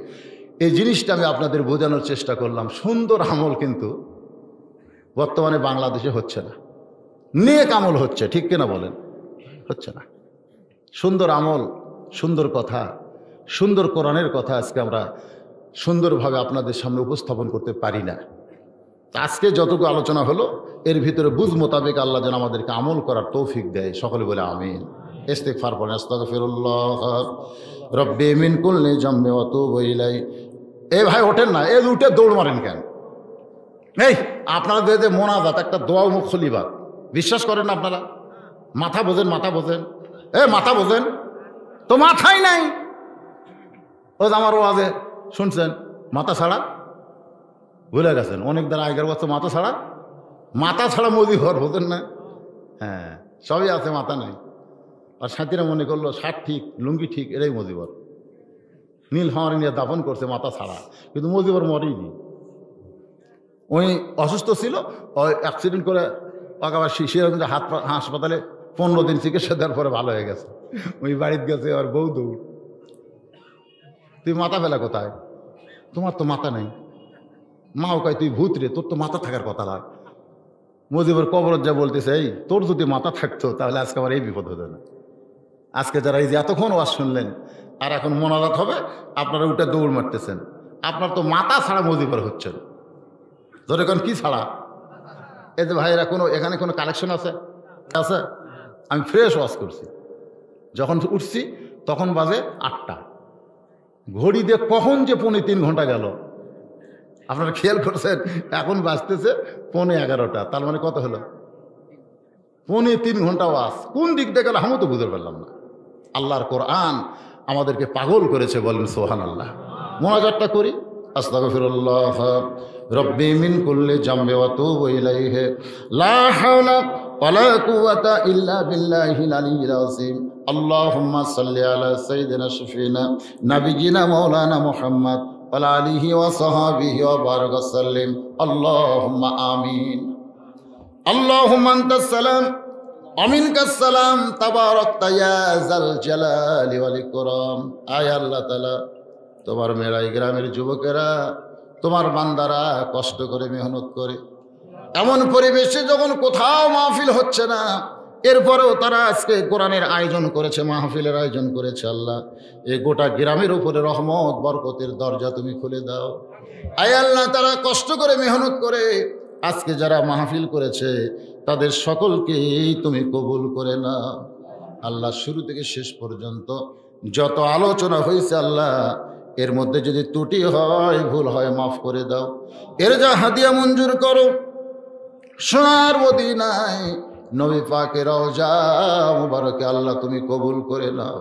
এই জিনিসটা আমি আপনাদের বোঝানোর চেষ্টা করলাম। সুন্দর আমল কিন্তু বর্তমানে বাংলাদেশে হচ্ছে না। নেক আমল হচ্ছে, ঠিক কিনা বলেন? হচ্ছে না। সুন্দর আমল, সুন্দর কথা, সুন্দর কোরআনের কথা আজকে আমরা সুন্দরভাবে আপনাদের সামনে উপস্থাপন করতে পারি না। আজকে যতটুকু আলোচনা হলো এর ভিতরে বুঝ মোতাবেক আল্লাহ যেন আমাদেরকে আমল করার তৌফিক দেয়। সকলে বলে আমিন। ইস্তিগফার পড়েন, আস্তাগফিরুল্লাহ রব্বি মিন কুল্লি যামবি ওয়া আতুবু ইলাইহি। এই ভাই ওঠেন না, এই উঠে দৌড় মারেন কেন? এই আপনাদের যে মোনাজাত, একটা দোয়া মুখ খলিবাত, বিশ্বাস করেন না আপনারা? মাথা বোঝেন, মাথা বোঝেন, মাথা বোঝেন তো, মাথাই নাই। ও আমার ওয়াজে শুনছেন মাথা ছাড়া, ভুলে গেছেন অনেক দ্বারা আগের বছর মাথা ছাড়া, মাথা ছাড়া মোদি ঘর বোঝেন না? হ্যাঁ, সবই আছে, মাথা নাই। আর সাথীরা মনে করলো শার্ট ঠিক, লুঙ্গি ঠিক, এটাই মজিবর। নীল হাওয়ারি নিয়ে দাফন করছে মাথা ছাড়া, কিন্তু মজিবর মরেনি। ওই অসুস্থ ছিল, ওই অ্যাক্সিডেন্ট করে আবার সেরকম হাসপাতালে 15 দিন চিকিৎসা দেওয়ার পরে ভালো হয়ে গেছে। ওই বাড়িতে গেছে, আর বউ দৌড়। তুই মাথা ফেলা কোথায়? তোমার তো মাথা নেই। মাও কয় তুই ভূত রে, তোর তো মাথা থাকার কথা লাগ। মজিবর কবরত যা বলতেছে, এই তোর যদি মাথা থাকতো তাহলে আজকে আমার এই বিপদ হতো না। আজকে যারা এই যে এতক্ষণ ওয়াজ শুনলেন আর এখন মোনাজাত হবে, আপনারা উঠে দৌড় মারতেছেন, আপনার তো মাথা ছাড়া মজিবর হচ্ছেন। ধরে এখন কি ছাড়া? এই যে ভাইয়েরা কোনো এখানে কোনো কালেকশন আছে? আছে। আমি ফ্রেশ ওয়াজ করছি, যখন উঠছি তখন বাজে 8টা। ঘড়ি দিয়ে কখন যে 3.25 ঘন্টা গেল আপনারা খেয়াল করছেন? এখন বাজতেছে 11:15। তার মানে কত হলো? 3.25 ঘন্টা ওয়াজ। কোন দিক দিয়ে গেল আমিও তো বুঝতে পারলাম না। আল্লাহর কোরআন আমাদেরকে পাগল করেছে, বলেন সুবহানাল্লাহ। মোনাজাতটা করি, আস্তাগফিরুল্লাহ রব্বি মিন কুল্লি যামবি ওয়া আতুবু ইলাইহি লা হাওলা ওয়ালা কুওয়াতা ইল্লা বিল্লাহিল আলিয়্যিল আযীম। আল্লাহুম্মা সাল্লি আলা সাইয়্যিদিনা শাফিনা নাবিয়িনা মাওলানা মুহাম্মদ ওয়ালা আলিহি ওয়া সাহবিহি ওয়া বারাকা সাল্লিম। আল্লাহুম্মা আমিন। আল্লাহুম্মা আনতাস সালাম ওয়া মিনকাস সালাম তাবারাকতা ইয়া যাল জালালি ওয়াল ইকরাম। আয় আল্লাহ তাআলা, তোমার মেরাই গ্রামের যুবকেরা, তোমার বান্দারা কষ্ট করে মেহনত করে এমন পরিবেশে যখন কোথাও মাহফিল হচ্ছে না, এরপরেও তারা আজকে কোরআনের আয়োজন করেছে, মাহফিলের আয়োজন করেছে। আল্লাহ, এই গোটা গ্রামের উপরে রহমত বরকতের দরজা তুমি খুলে দাও। আয় আল্লাহ, তারা কষ্ট করে মেহনত করে আজকে যারা মাহফিল করেছে তাদের সকলকেই তুমি কবুল করে নাও। আল্লাহ, শুরু থেকে শেষ পর্যন্ত যত আলোচনা হয়েছে আল্লাহ, এর মধ্যে যদি ত্রুটি হয়, ভুল হয়, মাফ করে দাও। এর যা হাদিয়া মঞ্জুর করো সোনার মদিনায় নবী পাকের রওজা মুবারকে আল্লাহ তুমি কবুল করে নাও।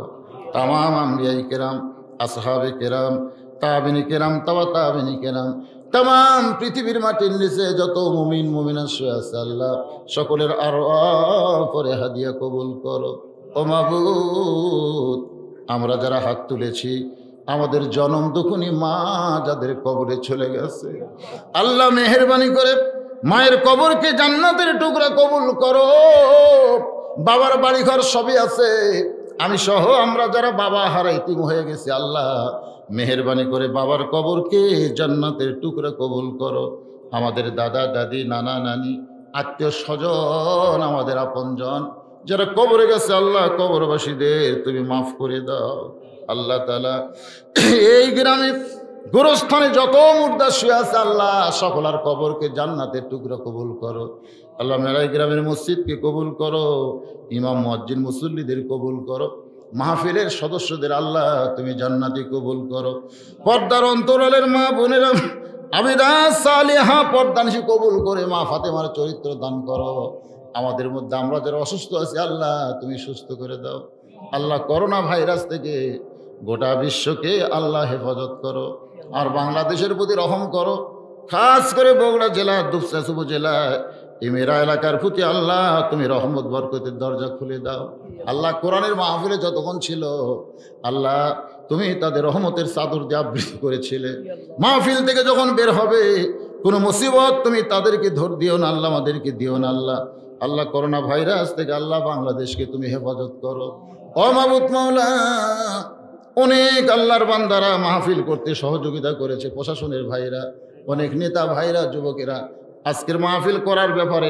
তামাম আম্বিয়াই কেরাম, আসহাবে কেরাম, তাবিনী কেরাম, তাবিনী কেরাম, তামাম পৃথিবীর মাটির নিচে যত মুমিন মুমিনা শুয়ে আছে আল্লাহ, সকলের আরওয়াহ পরে হাদিয়া কবুল করো। ও মাবুদ, আমরা যারা হাত তুলেছি, আমাদের জনম দুখুনি মা যাদের কবরে চলে গেছে আল্লাহ, মেহেরবানি করে মায়ের কবরকে জান্নাতের টুকরা কবুল করো। বাবার বাড়িঘর সবই আছে, আমি সহ আমরা যারা বাবা হারা ইতিম হয়ে গেছি আল্লাহ, মেহেরবানি করে বাবার কবরকে জান্নাতের টুকরা কবুল করো। আমাদের দাদা দাদি, নানা নানি, আত্মীয় স্বজন, আমাদের আপনজন যারা কবরে গেছে আল্লাহ, কবরবাসীদের তুমি মাফ করে দাও। আল্লাহ তাআলা, এই গ্রামে গোরস্থানে যত মুর্দা শুয়ে আছে আল্লাহ, সকলার কবরকে জান্নাতের টুকরা কবুল করো। আল্লাহ, মেরাই গ্রামের মসজিদকে কবুল করো, ইমাম মুয়াজ্জিন মুসল্লিদের কবুল করো, মাহফিলের সদস্যদের আল্লাহ তুমি জান্নাতি কবুল করো। পর্দার অন্তরালের মা বোনেরা আবিদা সালিহা পর্দানিশি কবুল করে মা ফাতেমার চরিত্র দান করো। আমাদের মধ্যে আমরা যারা অসুস্থ আছি আল্লাহ তুমি সুস্থ করে দাও। আল্লাহ, করোনা ভাইরাস থেকে গোটা বিশ্বকে আল্লাহ হেফাজত করো, আর বাংলাদেশের প্রতি রহম করো। খাস করে বগুড়া জেলা, দুপচাঁচ উপজেলায় এই মেরা এলাকার প্রতি আল্লাহ তুমি রহমত বরকতের দরজা খুলে দাও। আল্লাহ, কোরআনের মাহফিলে যতক্ষণ ছিল আল্লাহ, তুমি তাদের রহমতের চাদর দিয়ে আবৃত করেছিলে। মাহফিল থেকে যখন বের হবে কোনো মুসিবত তুমি তাদেরকে ধর দিও না আল্লাহ, আমাদেরকে দিও না আল্লাহ। আল্লাহ, করোনা ভাইরাস থেকে আল্লাহ বাংলাদেশকে তুমি হেফাজত করো। ও মাবুদ মাওলা, অনেক আল্লাহর বান্দারা মাহফিল করতে সহযোগিতা করেছে, প্রশাসনের ভাইরা, অনেক নেতা ভাইরা, যুবকেরা আজকের মাহফিল করার ব্যাপারে